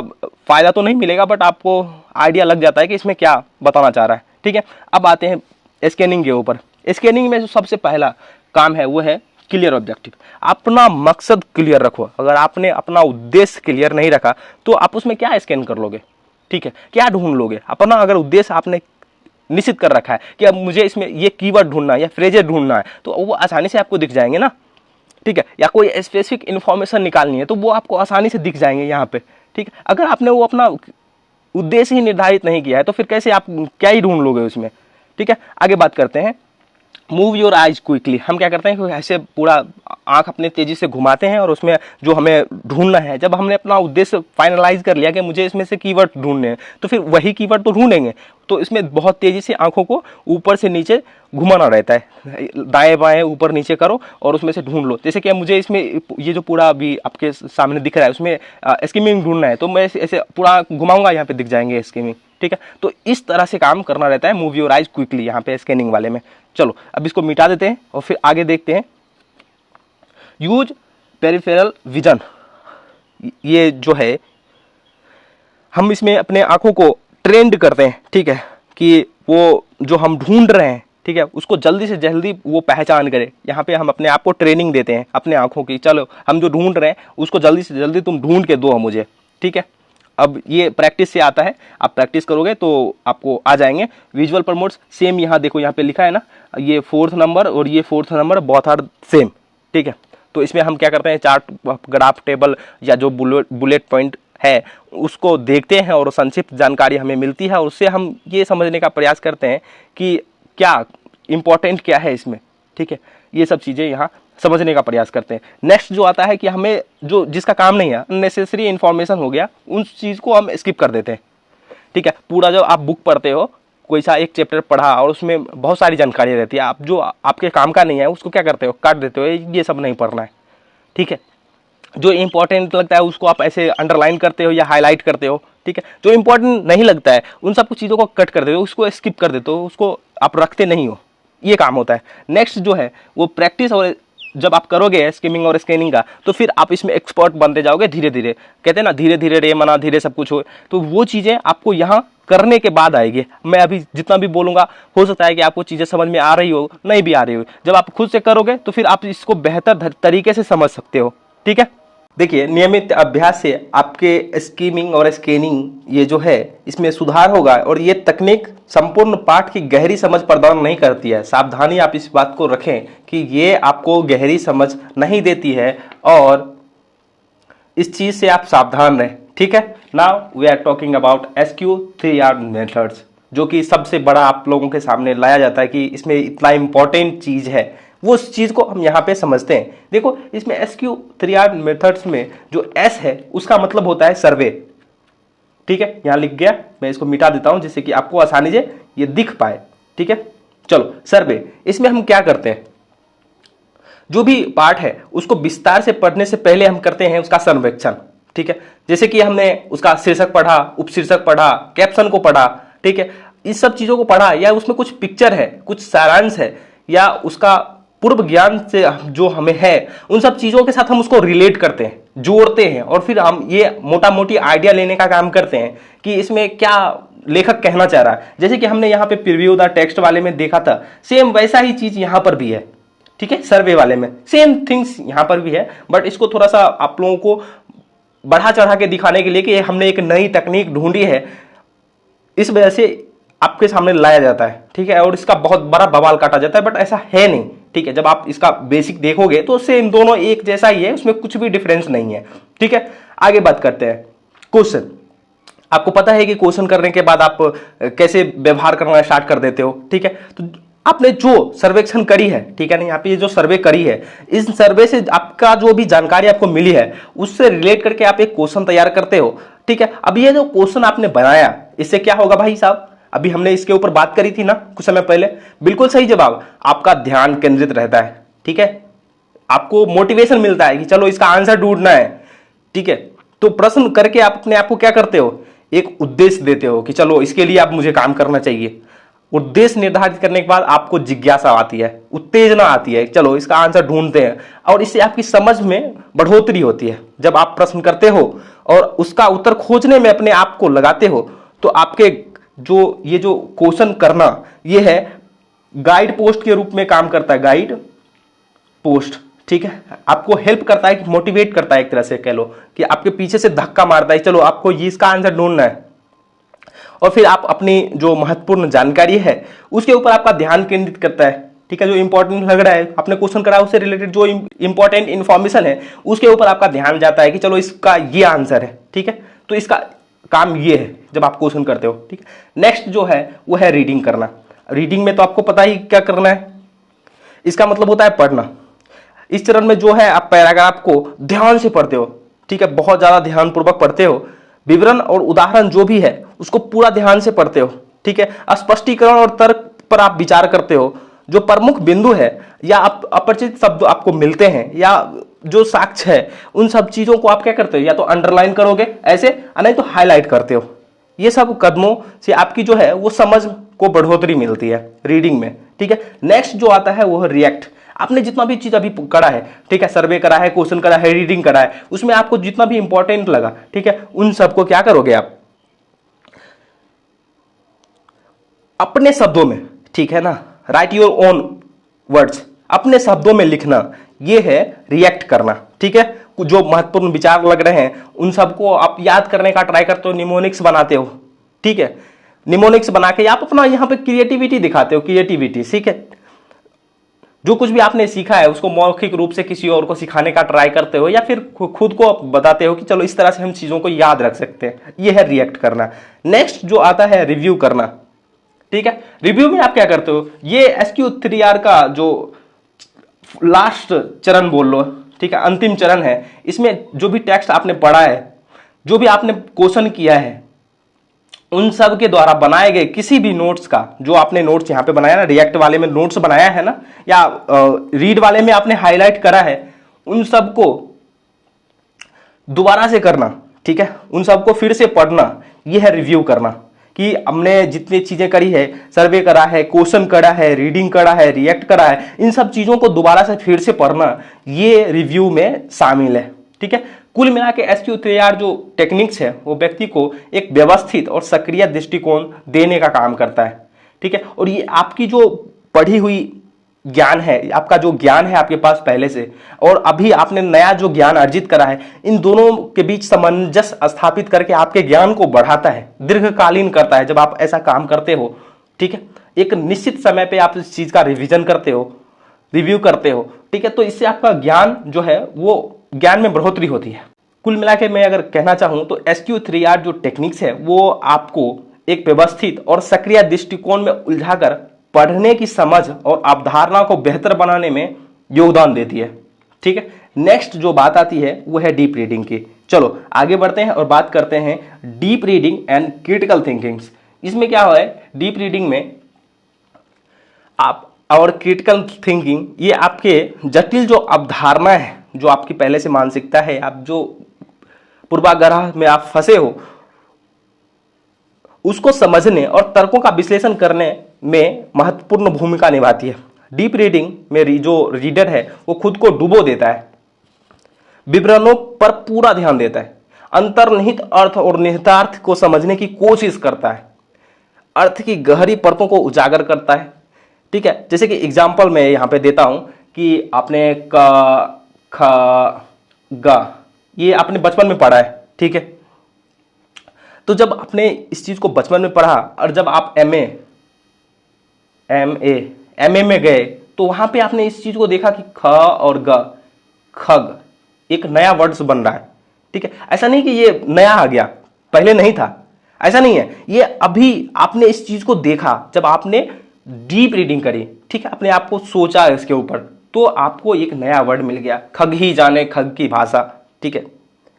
फायदा तो नहीं मिलेगा, बट आपको आइडिया लग जाता है कि इसमें क्या बताना चाह रहा है। ठीक है, अब आते हैं स्कैनिंग के ऊपर। स्कैनिंग में जो सबसे पहला काम है वो है क्लियर ऑब्जेक्टिव। अपना मकसद क्लियर रखो। अगर आपने अपना उद्देश्य क्लियर नहीं रखा तो आप उसमें क्या स्कैन कर लोगे, ठीक है, क्या ढूंढ लोगे। अपना अगर उद्देश्य आपने निश्चित कर रखा है कि अब मुझे इसमें ये कीवर्ड ढूंढना है या फ्रेजेस ढूंढना है तो वो आसानी से आपको दिख जाएंगे ना। ठीक है, या कोई स्पेसिफिक इन्फॉर्मेशन निकालनी है तो वो आपको आसानी से दिख जाएंगे यहाँ पे। ठीक है, अगर आपने वो अपना उद्देश्य ही निर्धारित नहीं किया है तो फिर कैसे आप क्या ही ढूंढ लोगे उसमें। ठीक है, आगे बात करते हैं मूव योर आइज क्विकली। हम क्या करते हैं कि ऐसे पूरा आंख अपने तेजी से घुमाते हैं और उसमें जो हमें ढूंढना है, जब हमने अपना उद्देश्य फाइनलाइज कर लिया कि मुझे इसमें से कीवर्ड ढूंढने हैं तो फिर वही कीवर्ड तो ढूंढेंगे। तो इसमें बहुत तेजी से आंखों को ऊपर से नीचे घुमाना रहता है, दाएं बाएं ऊपर नीचे करो और उसमें से ढूंढ लो। जैसे कि मुझे इसमें ये जो पूरा अभी आपके सामने दिख रहा है उसमें स्कीमिंग ढूंढना है तो मैं ऐसे पूरा घुमाऊंगा, यहाँ पे दिख जाएंगे स्कीमिंग। ठीक है, तो इस तरह से काम करना रहता है मूव योर आइज क्विकली यहाँ पे स्कैनिंग वाले में। चलो अब इसको मिटा देते हैं और फिर आगे देखते हैं यूज पेरिफेरल विजन। ये जो है हम इसमें अपने आंखों को ट्रेंड करते हैं, ठीक है, कि वो जो हम ढूंढ रहे हैं, ठीक है, उसको जल्दी से जल्दी वो पहचान करे। यहाँ पे हम अपने आप को ट्रेनिंग देते हैं अपने आंखों की, चलो हम जो ढूंढ रहे हैं उसको जल्दी से जल्दी तुम ढूंढ के दो मुझे। ठीक है, अब ये प्रैक्टिस से आता है, आप प्रैक्टिस करोगे तो आपको आ जाएंगे। विजुअल प्रमोट्स सेम, यहाँ देखो यहाँ पे लिखा है ना, ये 4th नंबर और ये 4th number both are same. ठीक है, तो इसमें हम क्या करते हैं चार्ट, ग्राफ, टेबल या जो बुलेट पॉइंट है उसको देखते हैं और संक्षिप्त जानकारी हमें मिलती है और उससे हम ये समझने का प्रयास करते हैं कि क्या इंपॉर्टेंट क्या है इसमें। ठीक है, ये सब चीज़ें यहाँ समझने का प्रयास करते हैं। नेक्स्ट जो आता है कि हमें जो जिसका काम नहीं है, अननेसेसरी इन्फॉर्मेशन हो गया, उन चीज़ को हम स्किप कर देते हैं। ठीक है, पूरा जब आप बुक पढ़ते हो, कोई सा एक चैप्टर पढ़ा और उसमें बहुत सारी जानकारी रहती है, आप जो आपके काम का नहीं है उसको क्या करते हो, काट देते हो, ये सब नहीं पढ़ना है। ठीक है, जो इंपॉर्टेंट लगता है उसको आप ऐसे अंडरलाइन करते हो या हाईलाइट करते हो। ठीक है, जो इंपॉर्टेंट नहीं लगता है उन सब कुछ चीज़ों को कट कर देते हो, उसको स्किप कर देते हो, उसको आप रखते नहीं हो, ये काम होता है। नेक्स्ट जो है वो प्रैक्टिस, और जब आप करोगे स्किमिंग और स्कैनिंग का तो फिर आप इसमें एक्सपर्ट बनते जाओगे धीरे धीरे। कहते हैं ना धीरे धीरे रे मना धीरे सब कुछ हो, तो वो चीज़ें आपको यहाँ करने के बाद आएगी। मैं अभी जितना भी बोलूँगा हो सकता है कि आपको चीज़ें समझ में आ रही हो, नहीं भी आ रही हो, जब आप खुद से करोगे तो फिर आप इसको बेहतर तरीके से समझ सकते हो। ठीक है, देखिए नियमित अभ्यास से आपके स्कीमिंग और स्कैनिंग ये जो है इसमें सुधार होगा और ये तकनीक संपूर्ण पाठ की गहरी समझ प्रदान नहीं करती है। सावधानी आप इस बात को रखें कि ये आपको गहरी समझ नहीं देती है और इस चीज से आप सावधान रहें। ठीक है, now we are talking about SQ 3R methods, जो कि सबसे बड़ा आप लोगों के सामने लाया जाता है कि इसमें इतना इंपॉर्टेंट चीज है, वो उस चीज को हम यहाँ पे समझते हैं। देखो इसमें SQ 3R मेथड्स में जो S है उसका मतलब होता है सर्वे। ठीक है, यहाँ लिख गया, मैं इसको मिटा देता हूं जिससे कि आपको आसानी से ये दिख पाए। ठीक है, चलो सर्वे, इसमें हम क्या करते हैं, जो भी पार्ट है उसको विस्तार से पढ़ने से पहले हम करते हैं उसका सर्वेक्षण। ठीक है, जैसे कि हमने उसका शीर्षक पढ़ा, उपशीर्षक पढ़ा, कैप्शन को पढ़ा। ठीक है, इस सब चीजों को पढ़ा या उसमें कुछ पिक्चर है, कुछ सारांश है या उसका पूर्व ज्ञान से जो हमें है, उन सब चीजों के साथ हम उसको रिलेट करते हैं, जोड़ते हैं और फिर हम ये मोटा मोटी आइडिया लेने का काम करते हैं कि इसमें क्या लेखक कहना चाह रहा है। जैसे कि हमने यहाँ पे प्रीव्यू द टेक्स्ट वाले में देखा था, सेम वैसा ही चीज यहाँ पर भी है। ठीक है, सर्वे वाले में सेम थिंग्स यहाँ पर भी है, बट इसको थोड़ा सा आप लोगों को बढ़ा चढ़ा के दिखाने के लिए कि हमने एक नई तकनीक ढूंढी है, इस वजह से आपके सामने लाया जाता है। ठीक है, और इसका बहुत बड़ा बवाल काटा जाता है, बट ऐसा है नहीं। ठीक है, जब आप इसका बेसिक देखोगे तो उससे इन दोनों एक जैसा ही है, उसमें कुछ भी डिफरेंस नहीं है। ठीक है, आगे बात करते हैं क्वेश्चन। आपको पता है कि क्वेश्चन करने के बाद आप कैसे व्यवहार करना स्टार्ट कर देते हो। ठीक है, तो आपने जो सर्वेक्षण करी है, ठीक है ना, यहाँ पे जो सर्वे करी है, इस सर्वे से आपका जो भी जानकारी आपको मिली है उससे रिलेट करके आप एक क्वेश्चन तैयार करते हो। ठीक है, अब ये जो क्वेश्चन आपने बनाया इससे क्या होगा भाई साहब, अभी हमने इसके ऊपर बात करी थी ना कुछ समय पहले। बिल्कुल सही जवाब, आपका ध्यान केंद्रित रहता है। ठीक है, आपको मोटिवेशन मिलता है कि चलो इसका आंसर ढूंढना है। ठीक है, तो प्रश्न करके आप अपने आप को क्या करते हो, एक उद्देश्य देते हो कि चलो इसके लिए आप मुझे काम करना चाहिए। उद्देश्य निर्धारित करने के बाद आपको जिज्ञासा आती है, उत्तेजना आती है, चलो इसका आंसर ढूंढते हैं, और इससे आपकी समझ में बढ़ोतरी होती है। जब आप प्रश्न करते हो और उसका उत्तर खोजने में अपने आप को लगाते हो, तो आपके जो क्वेश्चन करना ये है गाइड पोस्ट के रूप में काम करता है, गाइड पोस्ट। ठीक है, आपको हेल्प करता है, मोटिवेट करता है, एक तरह से कह लो कि आपके पीछे से धक्का मारता है, चलो आपको ये इसका आंसर ढूंढना है। और फिर आप अपनी जो महत्वपूर्ण जानकारी है उसके ऊपर आपका ध्यान केंद्रित करता है। ठीक है, जो इंपॉर्टेंट लग रहा है, आपने क्वेश्चन करा उससे रिलेटेड जो इंपॉर्टेंट इंफॉर्मेशन है उसके ऊपर आपका ध्यान जाता है कि चलो इसका ये आंसर है। ठीक है, तो इसका काम ये है जब आप क्वेश्चन करते हो। ठीक है, नेक्स्ट जो है वो है रीडिंग करना। रीडिंग में तो आपको पता ही क्या करना है, इसका मतलब होता है पढ़ना। इस चरण में जो है आप पैराग्राफ को ध्यान से पढ़ते हो। ठीक है, बहुत ज्यादा ध्यानपूर्वक पढ़ते हो, विवरण और उदाहरण जो भी है उसको पूरा ध्यान से पढ़ते हो। ठीक है, स्पष्टीकरण और तर्क पर आप विचार करते हो। जो प्रमुख बिंदु है या अपरिचित शब्द आपको मिलते हैं या जो साक्ष्य है उन सब चीजों को आप क्या करते हो, या तो अंडरलाइन करोगे ऐसे, नहीं तो हाईलाइट करते हो। ये सब कदमों से आपकी जो है वो समझ को बढ़ोतरी मिलती है रीडिंग में। ठीक है, नेक्स्ट जो आता है वो है रिएक्ट। आपने जितना भी चीज अभी करा है, ठीक है, सर्वे करा है, क्वेश्चन करा है, रीडिंग करा है, उसमें आपको जितना भी इंपॉर्टेंट लगा, ठीक है, उन सबको क्या करोगे आप अपने शब्दों में। ठीक है ना, राइट योर ओन वर्ड्स, अपने शब्दों में लिखना, ये है रिएक्ट करना। ठीक है, जो महत्वपूर्ण विचार लग रहे हैं उन सबको आप याद करने का ट्राई करते हो, निमोनिक्स बनाते हो। ठीक है, निमोनिक्स बना के आप अपना यहां पे क्रिएटिविटी दिखाते हो, क्रिएटिविटी। ठीक है, जो कुछ भी आपने सीखा है उसको मौखिक रूप से किसी और को सिखाने का ट्राई करते हो, या फिर खुद को बताते हो कि चलो इस तरह से हम चीजों को याद रख सकते हैं। यह है रिएक्ट करना। नेक्स्ट जो आता है रिव्यू करना। ठीक है, रिव्यू में आप क्या करते हो, ये SQ3R का जो लास्ट चरण बोल लो, ठीक है, अंतिम चरण है। इसमें जो भी टेक्स्ट आपने पढ़ा है, जो भी आपने क्वेश्चन किया है, उन सब के द्वारा बनाए गए किसी भी नोट्स का, जो आपने नोट्स यहां पे बनाया ना, रिएक्ट वाले में नोट्स बनाया है ना, या रीड वाले में आपने हाईलाइट करा है, उन सबको दोबारा से करना। ठीक है, उन सबको फिर से पढ़ना, यह है रिव्यू करना, कि हमने जितनी चीजें करी है, सर्वे करा है, क्वेश्चन करा है, रीडिंग करा है, रिएक्ट करा है, इन सब चीजों को दोबारा से फिर से पढ़ना, ये रिव्यू में शामिल है। ठीक है, कुल मिला के SQ3R जो टेक्निक्स है वो व्यक्ति को एक व्यवस्थित और सक्रिय दृष्टिकोण देने का काम करता है। ठीक है, और ये आपकी जो पढ़ी हुई ज्ञान है, आपका जो ज्ञान है आपके पास पहले से, और अभी आपने नया जो ज्ञान अर्जित करा है, इन दोनों के बीच सामंजस्य स्थापित करके आपके ज्ञान को बढ़ाता है, दीर्घकालीन करता है। जब आप ऐसा काम करते हो, ठीक है, एक निश्चित समय पे आप इस चीज का रिवीजन करते हो, रिव्यू करते हो, ठीक है, तो इससे आपका ज्ञान जो है वो ज्ञान में बढ़ोतरी होती है। कुल मिला के मैं अगर कहना चाहूं तो SQ3R जो टेक्निक्स है वो आपको एक व्यवस्थित और सक्रिय दृष्टिकोण में उलझाकर पढ़ने की समझ और अवधारणा को बेहतर बनाने में योगदान देती है। ठीक है, नेक्स्ट जो बात आती है वो है डीप रीडिंग की। चलो आगे बढ़ते हैं और बात करते हैं deep reading and critical thinkings. इसमें क्या है, डीप रीडिंग में आप और क्रिटिकल थिंकिंग, ये आपके जटिल जो अवधारणा है, जो आपकी पहले से मानसिकता है, आप जो पूर्वाग्रह में आप फंसे हो, उसको समझने और तर्कों का विश्लेषण करने में महत्वपूर्ण भूमिका निभाती है। डीप रीडिंग में जो रीडर है वो खुद को डुबो देता है, विवरणों पर पूरा ध्यान देता है, अंतर्निहित अर्थ और निहितार्थ को समझने की कोशिश करता है, अर्थ की गहरी परतों को उजागर करता है। ठीक है, जैसे कि एग्जाम्पल मैं यहां पे देता हूं कि आपने क ख ग ये आपने बचपन में पढ़ा है। ठीक है, तो जब आपने इस चीज को बचपन में पढ़ा और जब आप एमए में गए तो वहां पे आपने इस चीज को देखा कि ख और ग, खग, एक नया वर्ड्स बन रहा है। ठीक है, ऐसा नहीं कि ये नया आ गया, पहले नहीं था, ऐसा नहीं है, ये अभी आपने इस चीज को देखा जब आपने डीप रीडिंग करी। ठीक है, अपने आप को सोचा इसके ऊपर, तो आपको एक नया वर्ड मिल गया, खग ही जाने खग की भाषा। ठीक है,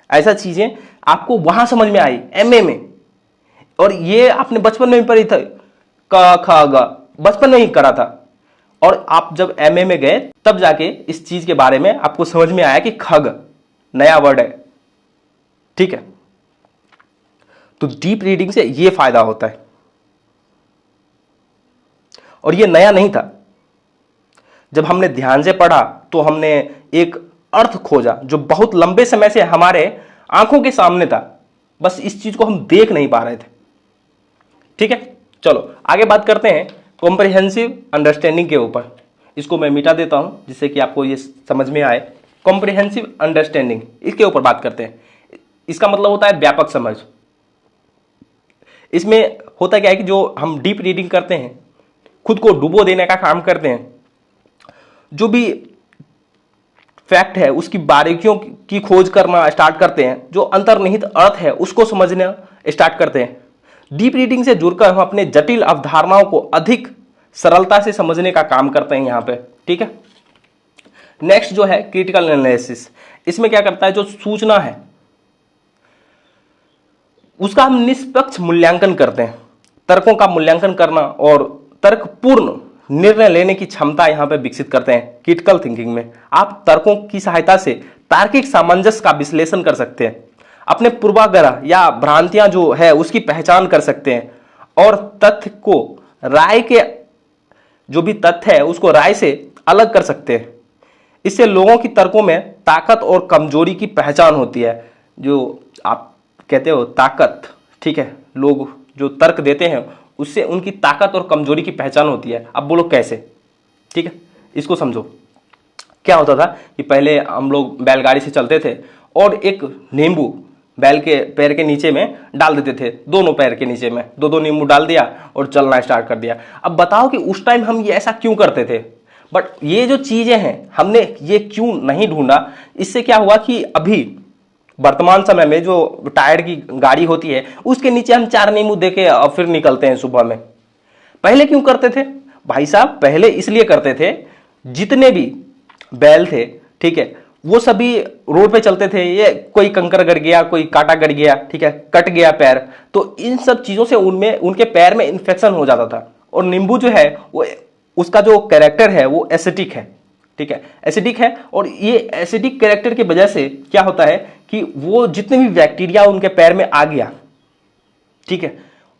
ऐसा चीजें आपको वहां समझ में आई एमए में, और ये आपने बचपन में पढ़ी था, क ख ग बचपन में ही करा था, और आप जब एमए में गए तब जाके इस चीज के बारे में आपको समझ में आया कि खग नया वर्ड है। ठीक है, तो डीप रीडिंग से ये फायदा होता है, और ये नया नहीं था। जब हमने ध्यान से पढ़ा तो हमने एक अर्थ खोजा जो बहुत लंबे समय से हमारे आंखों के सामने था, बस इस चीज को हम देख नहीं पा रहे थे। ठीक है, चलो आगे बात करते हैं कॉम्प्रिहेंसिव अंडरस्टैंडिंग के ऊपर। इसको मैं मिटा देता हूं जिससे कि आपको ये समझ में आए। कॉम्प्रिहेंसिव अंडरस्टैंडिंग, इसके ऊपर बात करते हैं। इसका मतलब होता है व्यापक समझ। इसमें होता क्या है कि जो हम डीप रीडिंग करते हैं, खुद को डुबो देने का काम करते हैं, जो भी फैक्ट है उसकी बारीकियों की खोज करना स्टार्ट करते हैं, जो अंतर्निहित अर्थ है उसको समझना स्टार्ट करते हैं। डीप रीडिंग से जुड़कर हम अपने जटिल अवधारणाओं को अधिक सरलता से समझने का काम करते हैं यहां पे। ठीक है, नेक्स्ट जो है क्रिटिकल एनालिसिस। इसमें क्या करता है, जो सूचना है उसका हम निष्पक्ष मूल्यांकन करते हैं। तर्कों का मूल्यांकन करना और तर्कपूर्ण निर्णय लेने की क्षमता यहां पे विकसित करते हैं। क्रिटिकल थिंकिंग में आप तर्कों की सहायता से तार्किक सामंजस्य का विश्लेषण कर सकते हैं, अपने पूर्वाग्रह या भ्रांतियां जो है उसकी पहचान कर सकते हैं, और तथ्य को राय के जो भी तथ्य है उसको राय से अलग कर सकते हैं। इससे लोगों की तर्कों में ताकत और कमजोरी की पहचान होती है, जो आप कहते हो ताकत। ठीक है, लोग जो तर्क देते हैं उससे उनकी ताकत और कमजोरी की पहचान होती है। अब बोलो कैसे? ठीक है, इसको समझो। क्या होता था कि पहले हम लोग बैलगाड़ी से चलते थे और एक नींबू बैल के पैर के नीचे में डाल देते थे, दोनों पैर के नीचे में दो दो नींबू डाल दिया और चलना स्टार्ट कर दिया। अब बताओ कि उस टाइम हम ये ऐसा क्यों करते थे? बट ये जो चीजें हैं हमने ये क्यों नहीं ढूंढा? इससे क्या हुआ कि अभी वर्तमान समय में जो टायर की गाड़ी होती है उसके नीचे हम 4 नींबू देके फिर निकलते हैं सुबह में। पहले क्यों करते थे भाई साहब? पहले इसलिए करते थे, जितने भी बैल थे, ठीक है, वो सभी रोड पे चलते थे। ये कोई कंकर गड़ गया, कोई कांटा गड़ गया, ठीक है, कट गया पैर, तो इन सब चीजों से उनमें उनके पैर में इंफेक्शन हो जाता था। और नींबू जो है वो उसका जो कैरेक्टर है वो एसिडिक है। ठीक है, एसिडिक है, और ये एसिडिक कैरेक्टर की वजह से क्या होता है कि वो जितने भी बैक्टीरिया उनके पैर में आ गया, ठीक है,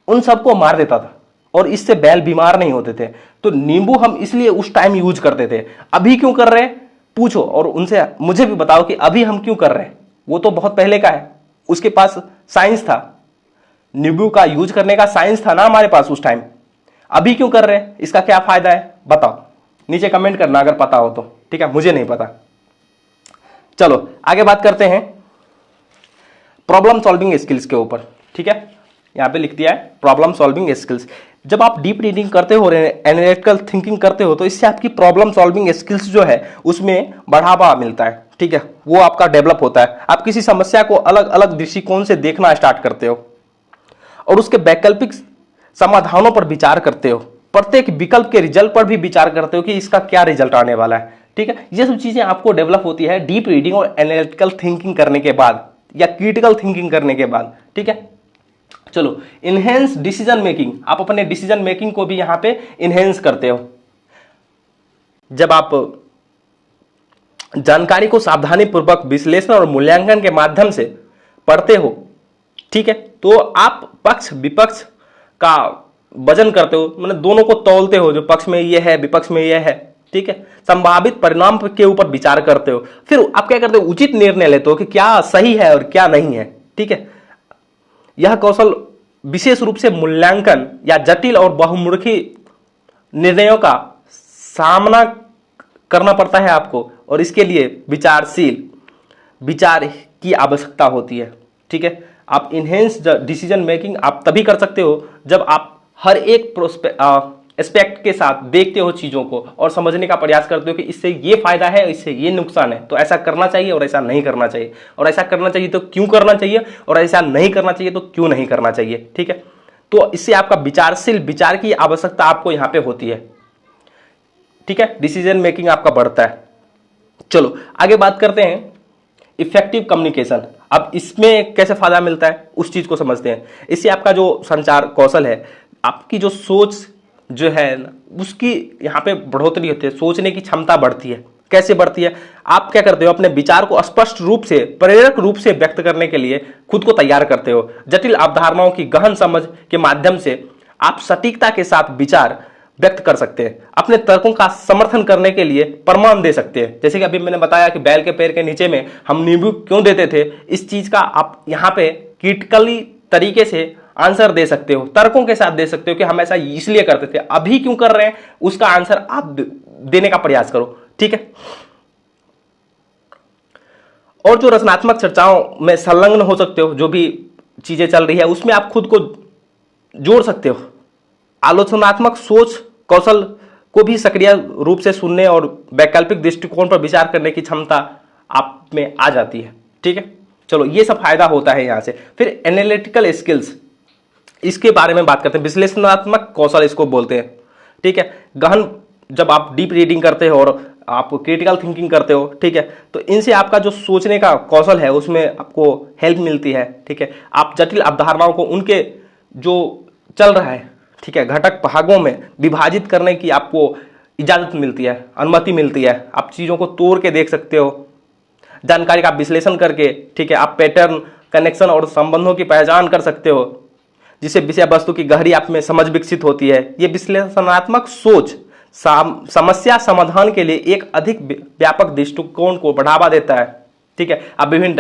उन सबको मार देता था, और इससे बैल बीमार नहीं होते थे। तो नींबू हम इसलिए उस टाइम यूज करते थे। अभी क्यों कर रहे हैं पूछो, और उनसे मुझे भी बताओ कि अभी हम क्यों कर रहे हैं। वो तो बहुत पहले का है, उसके पास साइंस था, नींबू का यूज करने का साइंस था ना हमारे पास उस टाइम। अभी क्यों कर रहे हैं? इसका क्या फायदा है बताओ, नीचे कमेंट करना अगर पता हो तो। ठीक है, मुझे नहीं पता। चलो आगे बात करते हैं प्रॉब्लम सॉल्विंग स्किल्स के ऊपर। ठीक है, यहां पे लिख दिया है प्रॉब्लम सॉल्विंग स्किल्स। जब आप डीप रीडिंग करते हो, एनालिटिकल थिंकिंग करते हो, तो इससे आपकी प्रॉब्लम सॉल्विंग स्किल्स जो है उसमें बढ़ावा मिलता है। ठीक है, वो आपका डेवलप होता है। आप किसी समस्या को अलग अलग दृष्टिकोण से देखना स्टार्ट करते हो और उसके वैकल्पिक समाधानों पर विचार करते हो। प्रत्येक विकल्प के रिजल्ट पर भी विचार करते हो कि इसका क्या रिजल्ट आने वाला है। ठीक है, ये सब चीजें आपको डेवलप होती है डीप रीडिंग और एनालिटिकल थिंकिंग करने के बाद या क्रिटिकल थिंकिंग करने के बाद। ठीक है, चलो इनहेंस डिसीजन मेकिंग। आप अपने डिसीजन मेकिंग को भी यहां पे इनहेंस करते हो। जब आप जानकारी को सावधानी पूर्वक विश्लेषण और मूल्यांकन के माध्यम से पढ़ते हो, ठीक है, तो आप पक्ष विपक्ष का वजन करते हो, मतलब दोनों को तौलते हो, जो पक्ष में ये है विपक्ष में ये है। ठीक है, संभावित परिणाम के ऊपर विचार करते हो, फिर आप क्या करते हो, उचित निर्णय लेते हो कि क्या सही है और क्या नहीं है। ठीक है, यह कौशल विशेष रूप से मूल्यांकन या जटिल और बहुमुखी निर्णयों का सामना करना पड़ता है आपको, और इसके लिए विचारशील विचार की आवश्यकता होती है। ठीक है, आप इनहेंस डिसीजन मेकिंग आप तभी कर सकते हो जब आप हर एक एस्पेक्ट के साथ देखते हो चीजों को और समझने का प्रयास करते हो कि इससे ये फायदा है, इससे ये नुकसान है, तो ऐसा करना चाहिए और ऐसा नहीं करना चाहिए, और ऐसा करना चाहिए तो क्यों करना चाहिए, और ऐसा नहीं करना चाहिए तो क्यों नहीं करना चाहिए। ठीक है, तो इससे आपका विचारशील विचार की आवश्यकता आपको यहां पे होती है। ठीक है, डिसीजन मेकिंग आपका बढ़ता है। चलो आगे बात करते हैं इफेक्टिव कम्युनिकेशन। अब इसमें कैसे फायदा मिलता है उस चीज को समझते हैं। इससे आपका जो संचार कौशल है, आपकी जो सोच जो है ना उसकी यहाँ पे बढ़ोतरी होती है, सोचने की क्षमता बढ़ती है। कैसे बढ़ती है? आप क्या करते हो, अपने विचार को स्पष्ट रूप से, प्रेरक रूप से व्यक्त करने के लिए खुद को तैयार करते हो। जटिल अवधारणाओं की गहन समझ के माध्यम से आप सटीकता के साथ विचार व्यक्त कर सकते हैं, अपने तर्कों का समर्थन करने के लिए प्रमाण दे सकते हैं। जैसे कि अभी मैंने बताया कि बैल के पैर के नीचे में हम नींबू क्यों देते थे, इस चीज का आप यहाँ पे क्रिटिकली तरीके से आंसर दे सकते हो, तर्कों के साथ दे सकते हो कि हम ऐसा इसलिए करते थे, अभी क्यों कर रहे हैं उसका आंसर आप देने का प्रयास करो। ठीक है। और जो रचनात्मक चर्चाओं में संलग्न हो सकते हो, जो भी चीजें चल रही है उसमें आप खुद को जोड़ सकते हो। आलोचनात्मक सोच कौशल को भी सक्रिय रूप से सुनने और वैकल्पिक दृष्टिकोण पर विचार करने की क्षमता आप में आ जाती है। ठीक है, चलो ये सब फायदा होता है यहां से। फिर एनालिटिकल स्किल्स, इसके बारे में बात करते हैं। विश्लेषणात्मक कौशल इसको बोलते हैं। ठीक है, गहन, जब आप डीप रीडिंग करते हो और आप क्रिटिकल थिंकिंग करते हो, ठीक है, तो इनसे आपका जो सोचने का कौशल है उसमें आपको हेल्प मिलती है। ठीक है, आप जटिल अवधारणाओं को उनके जो चल रहा है, ठीक है, घटक भागों में विभाजित करने की आपको इजाजत मिलती है, अनुमति मिलती है। आप चीजों को तोड़ के देख सकते हो, जानकारी का विश्लेषण करके, ठीक है, आप पैटर्न, कनेक्शन और संबंधों की पहचान कर सकते हो, जिससे विषय वस्तु की गहरी आप में समझ विकसित होती है। ये विश्लेषणात्मक सोच समस्या समाधान के लिए एक अधिक व्यापक दृष्टिकोण को बढ़ावा देता है। ठीक है, आप विभिन्न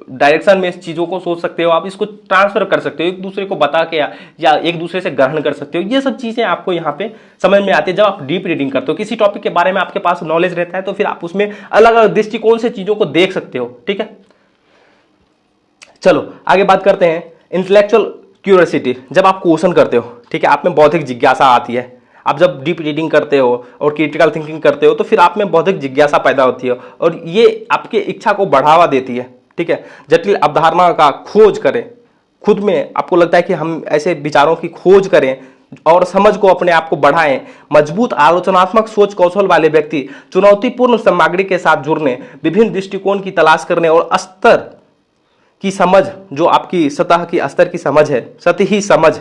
डायरेक्शन में इस चीजों को सोच सकते हो, आप इसको ट्रांसफर कर सकते हो, एक दूसरे को बता के या एक दूसरे से ग्रहण कर सकते हो। ये सब चीजें आपको यहाँ पे समझ में आती है जब आप डीप रीडिंग करते हो। किसी टॉपिक के बारे में आपके पास नॉलेज रहता है तो फिर आप उसमें अलग अलग दृष्टिकोण से चीजों को देख सकते हो। ठीक है, चलो आगे बात करते हैं इंटेलेक्चुअल क्यूरियोसिटी। जब आप क्वेश्चन करते हो, ठीक है, आप में बौद्धिक जिज्ञासा आती है। आप जब डीप रीडिंग करते हो और क्रिटिकल थिंकिंग करते हो तो फिर आप में बौद्धिक जिज्ञासा पैदा होती है और ये आपके इच्छा को बढ़ावा देती है। ठीक है, जटिल अवधारणा का खोज करें, खुद में आपको लगता है कि हम ऐसे विचारों की खोज करें और समझ को अपने आप को बढ़ाएं। मजबूत आलोचनात्मक सोच कौशल वाले व्यक्ति चुनौतीपूर्ण सामग्री के साथ जुड़ने, विभिन्न दृष्टिकोण की तलाश करने और स्तर की समझ, जो आपकी सतह की स्तर की समझ है, सतही समझ,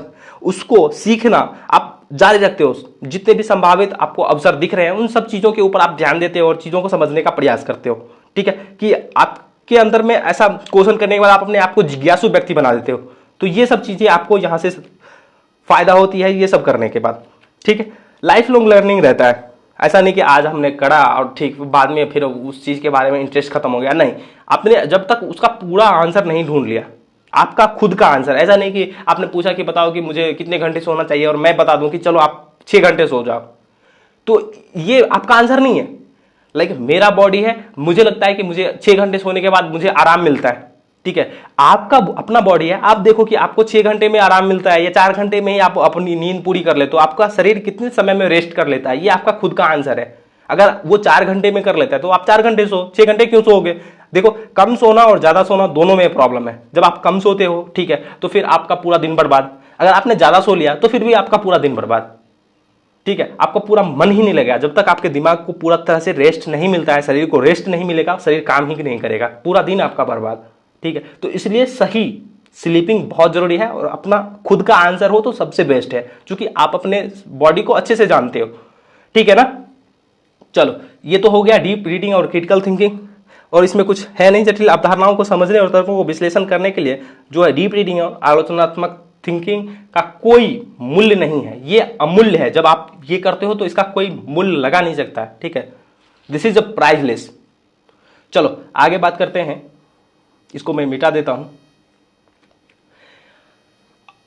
उसको सीखना आप जारी रखते हो। जितने भी संभावित आपको अवसर दिख रहे हैं उन सब चीजों के ऊपर आप ध्यान देते हो और चीजों को समझने का प्रयास करते हो। ठीक है, कि आपके अंदर में ऐसा क्वेश्चन करने के बाद आप अपने आप को जिज्ञासु व्यक्ति बना देते हो। तो ये सब चीजें आपको यहां से फायदा होती है ये सब करने के बाद। ठीक है, लाइफ लॉन्ग लर्निंग रहता है। ऐसा नहीं कि आज हमने करा और ठीक बाद में फिर उस चीज के बारे में इंटरेस्ट खत्म हो गया, नहीं। आपने जब तक उसका पूरा आंसर नहीं ढूंढ लिया, आपका खुद का आंसर, ऐसा नहीं कि आपने पूछा कि बताओ कि मुझे कितने घंटे सोना चाहिए और मैं बता दूं कि चलो आप 6 घंटे सो जाओ, तो ये आपका आंसर नहीं है। लाइक मेरा बॉडी है, मुझे लगता है कि मुझे 6 घंटे सोने के बाद मुझे आराम मिलता है। ठीक है, आपका अपना बॉडी है, आप देखो कि आपको 6 घंटे में आराम मिलता है या 4 घंटे में ही आप अपनी नींद पूरी कर ले, तो आपका शरीर कितने समय में रेस्ट कर लेता है, ये आपका खुद का आंसर है। अगर वो 4 घंटे में कर लेता है तो आप 4 घंटे सो, 6 घंटे क्यों सोओगे? देखो, कम सोना और ज्यादा सोना दोनों में प्रॉब्लम है। जब आप कम सोते हो, ठीक है, तो फिर आपका पूरा दिन बर्बाद। अगर आपने ज्यादा सो लिया तो फिर भी आपका पूरा दिन बर्बाद। ठीक है, आपको पूरा मन ही नहीं लगेगा जब तक आपके दिमाग को पूरा तरह से रेस्ट नहीं मिलता है, शरीर को रेस्ट नहीं मिलेगा, शरीर काम ही नहीं करेगा, पूरा दिन आपका बर्बाद। ठीक है, तो इसलिए सही स्लीपिंग बहुत जरूरी है और अपना खुद का आंसर हो तो सबसे बेस्ट है, क्योंकि आप अपने बॉडी को अच्छे से जानते हो। ठीक है ना, चलो ये तो हो गया डीप रीडिंग और क्रिटिकल थिंकिंग, और इसमें कुछ है नहीं। जटिल अवधारणाओं को समझने और तर्कों को विश्लेषण करने के लिए जो है डीप रीडिंग और आलोचनात्मक थिंकिंग का कोई मूल्य नहीं है, ये अमूल्य है। जब आप ये करते हो तो इसका कोई मूल्य लगा नहीं सकता। ठीक है, दिस इज अ प्राइसलेस। चलो आगे बात करते हैं, इसको मैं मिटा देता हूं।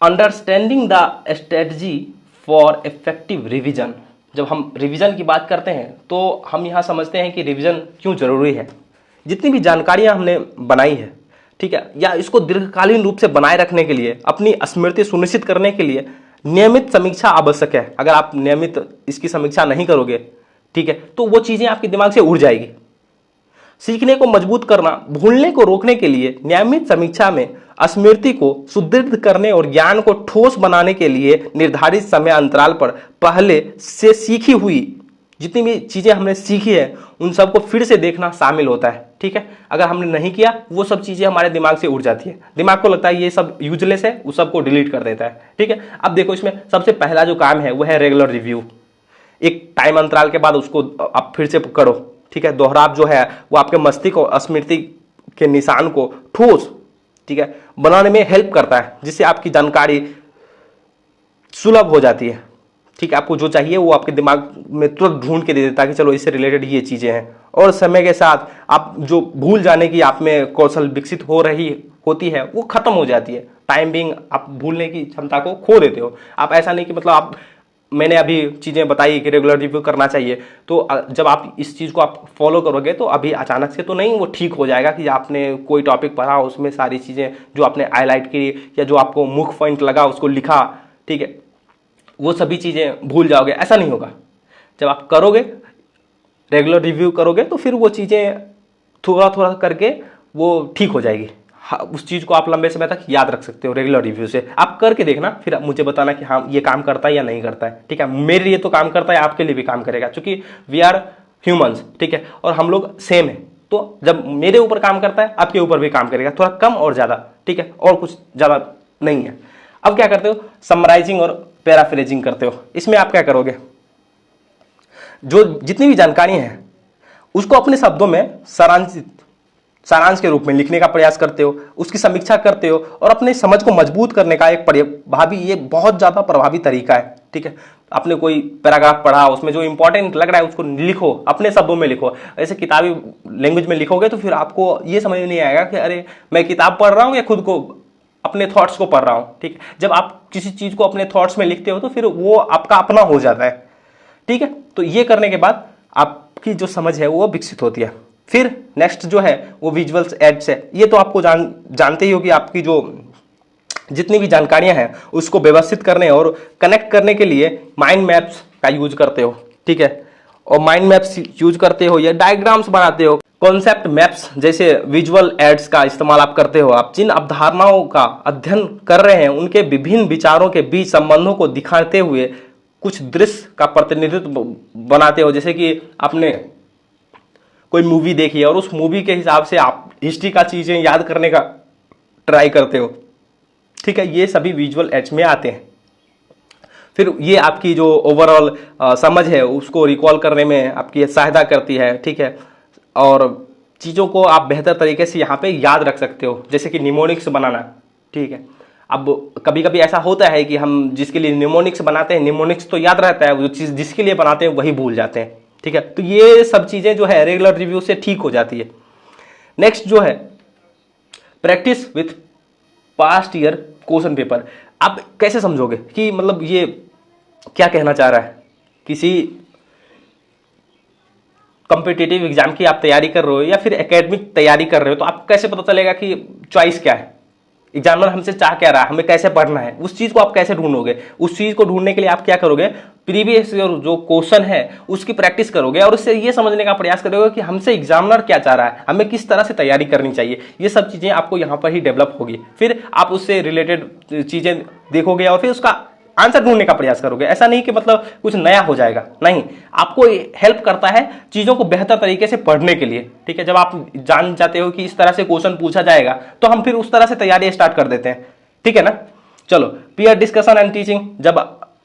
Understanding the strategy for effective revision. जब हम रिवीजन की बात करते हैं तो हम यहां समझते हैं कि रिवीजन क्यों जरूरी है। जितनी भी जानकारियां हमने बनाई है, ठीक है, या इसको दीर्घकालीन रूप से बनाए रखने के लिए, अपनी स्मृति सुनिश्चित करने के लिए नियमित समीक्षा आवश्यक है। अगर आप नियमित इसकी समीक्षा नहीं करोगे, ठीक है, तो वो चीजें आपके दिमाग से उड़ जाएगी। सीखने को मजबूत करना, भूलने को रोकने के लिए नियमित समीक्षा में स्मृति को सुदृढ़ करने और ज्ञान को ठोस बनाने के लिए निर्धारित समय अंतराल पर पहले से सीखी हुई जितनी भी चीज़ें हमने सीखी है उन सबको फिर से देखना शामिल होता है। ठीक है, अगर हमने नहीं किया वो सब चीज़ें हमारे दिमाग से उड़ जाती है, दिमाग को लगता है ये सब यूजलेस है, उस सबको डिलीट कर देता है। ठीक है, अब देखो इसमें सबसे पहला जो काम है वो है रेगुलर रिव्यू। एक टाइम अंतराल के बाद उसको आप फिर से करो। ठीक है, दोहराव जो है वो आपके मस्तिष्क और स्मृति के निशान को ठोस, ठीक है, बनाने में हेल्प करता है, जिससे आपकी जानकारी सुलभ हो जाती है। ठीक है, आपको जो चाहिए वो आपके दिमाग में तुरंत ढूंढ के दे देता है कि चलो इससे रिलेटेड ये चीजें हैं। और समय के साथ आप जो भूल जाने की आप में कौशल विकसित हो रही होती है वो खत्म हो जाती है। टाइम बिंग आप भूलने की क्षमता को खो देते हो। आप ऐसा नहीं कि मतलब आप, मैंने अभी चीज़ें बताई कि रेगुलर रिव्यू करना चाहिए, तो जब आप इस चीज़ को आप फॉलो करोगे तो अभी अचानक से तो नहीं वो ठीक हो जाएगा कि आपने कोई टॉपिक पढ़ा उसमें सारी चीज़ें जो आपने हाईलाइट की या जो आपको मुख्य पॉइंट लगा उसको लिखा, ठीक है, वो सभी चीज़ें भूल जाओगे, ऐसा नहीं होगा। जब आप करोगे रेगुलर रिव्यू करोगे तो फिर वो चीज़ें थोड़ा थोड़ा करके वो ठीक हो जाएगी। हाँ, उस चीज़ को आप लंबे समय तक याद रख सकते हो रेगुलर रिव्यू से। आप करके देखना, फिर आप मुझे बताना कि हाँ ये काम करता है या नहीं करता है। ठीक है, मेरे लिए तो काम करता है, आपके लिए भी काम करेगा, क्योंकि वी आर ह्यूमंस। ठीक है, और हम लोग सेम है, तो जब मेरे ऊपर काम करता है आपके ऊपर भी काम करेगा, थोड़ा कम और ज़्यादा। ठीक है, और कुछ ज़्यादा नहीं है। अब क्या करते हो, समराइजिंग और पैराफ्रेजिंग करते हो। इसमें आप क्या करोगे, जो जितनी भी जानकारी है उसको अपने शब्दों में सारांश के रूप में लिखने का प्रयास करते हो, उसकी समीक्षा करते हो और अपने समझ को मजबूत करने का एक प्रभावी, ये बहुत ज़्यादा प्रभावी तरीका है। ठीक है, आपने कोई पैराग्राफ पढ़ा, उसमें जो इंपॉर्टेंट लग रहा है उसको लिखो, अपने शब्दों में लिखो। ऐसे किताबी लैंग्वेज में लिखोगे तो फिर आपको ये समझ नहीं आएगा कि अरे मैं किताब पढ़ रहा हूँ या खुद को अपने थॉट्स को पढ़ रहा हूँ। ठीक है, जब आप किसी चीज़ को अपने थॉट्स में लिखते हो तो फिर वो आपका अपना हो जाता है। ठीक है, तो ये करने के बाद आपकी जो समझ है वो विकसित होती है। फिर नेक्स्ट जो है वो विजुअल्स एड्स है। ये तो आपको जानते ही हो कि आपकी जो जितनी भी जानकारियां हैं उसको व्यवस्थित करने और कनेक्ट करने के लिए माइंड मैप्स का यूज करते हो। ठीक है, और माइंड मैप्स यूज करते हो या डायग्राम्स बनाते हो, कॉन्सेप्ट मैप्स जैसे विजुअल एड्स का इस्तेमाल आप करते हो। आप जिन अवधारणाओं का अध्ययन कर रहे हैं उनके विभिन्न विचारों के बीच संबंधों को दिखाते हुए कुछ दृश्य का प्रतिनिधित्व बनाते हो। जैसे कि आपने कोई मूवी देखी है और उस मूवी के हिसाब से आप हिस्ट्री का चीजें याद करने का ट्राई करते हो। ठीक है, ये सभी विजुअल एड्स में आते हैं। फिर ये आपकी जो ओवरऑल समझ है उसको रिकॉल करने में आपकी सहायता करती है। ठीक है, और चीज़ों को आप बेहतर तरीके से यहाँ पे याद रख सकते हो, जैसे कि निमोनिक्स बनाना। ठीक है, अब कभी कभी ऐसा होता है कि हम जिसके लिए निमोनिक्स बनाते हैं, निमोनिक्स तो याद रहता है, वो चीज़ जिसके लिए बनाते हैं वही भूल जाते हैं। ठीक है, तो ये सब चीज़ें जो है रेगुलर रिव्यू से ठीक हो जाती है। नेक्स्ट जो है practice with past year question paper. आप कैसे समझोगे कि मतलब ये क्या कहना चाह रहा है, किसी कॉम्पिटिटिव एग्जाम की आप तैयारी कर रहे हो या फिर एकेडमिक तैयारी कर रहे हो, तो आपको कैसे पता चलेगा कि चॉइस क्या है, एग्जामिनर हमसे चाह क्या रहा है, हमें कैसे पढ़ना है, उस चीज को आप कैसे ढूंढोगे। उस चीज को ढूंढने के लिए आप क्या करोगे, प्रीवियस जो क्वेश्चन है उसकी प्रैक्टिस करोगे और उससे ये समझने का प्रयास करोगे कि हमसे एग्जामिनर क्या चाह रहा है, हमें किस तरह से तैयारी करनी चाहिए। ये सब चीजें आपको यहाँ पर ही डेवलप होगी। फिर आप उससे रिलेटेड चीजें देखोगे और फिर उसका आंसर ढूंढने का प्रयास करोगे। ऐसा नहीं कि मतलब कुछ नया हो जाएगा, नहीं, आपको हेल्प करता है चीजों को बेहतर तरीके से पढ़ने के लिए। ठीक है, जब आप जान जाते हो कि इस तरह से क्वेश्चन पूछा जाएगा तो हम फिर उस तरह से तैयारी स्टार्ट कर देते हैं। ठीक है ना। चलो, पीयर डिस्कशन एंड टीचिंग। जब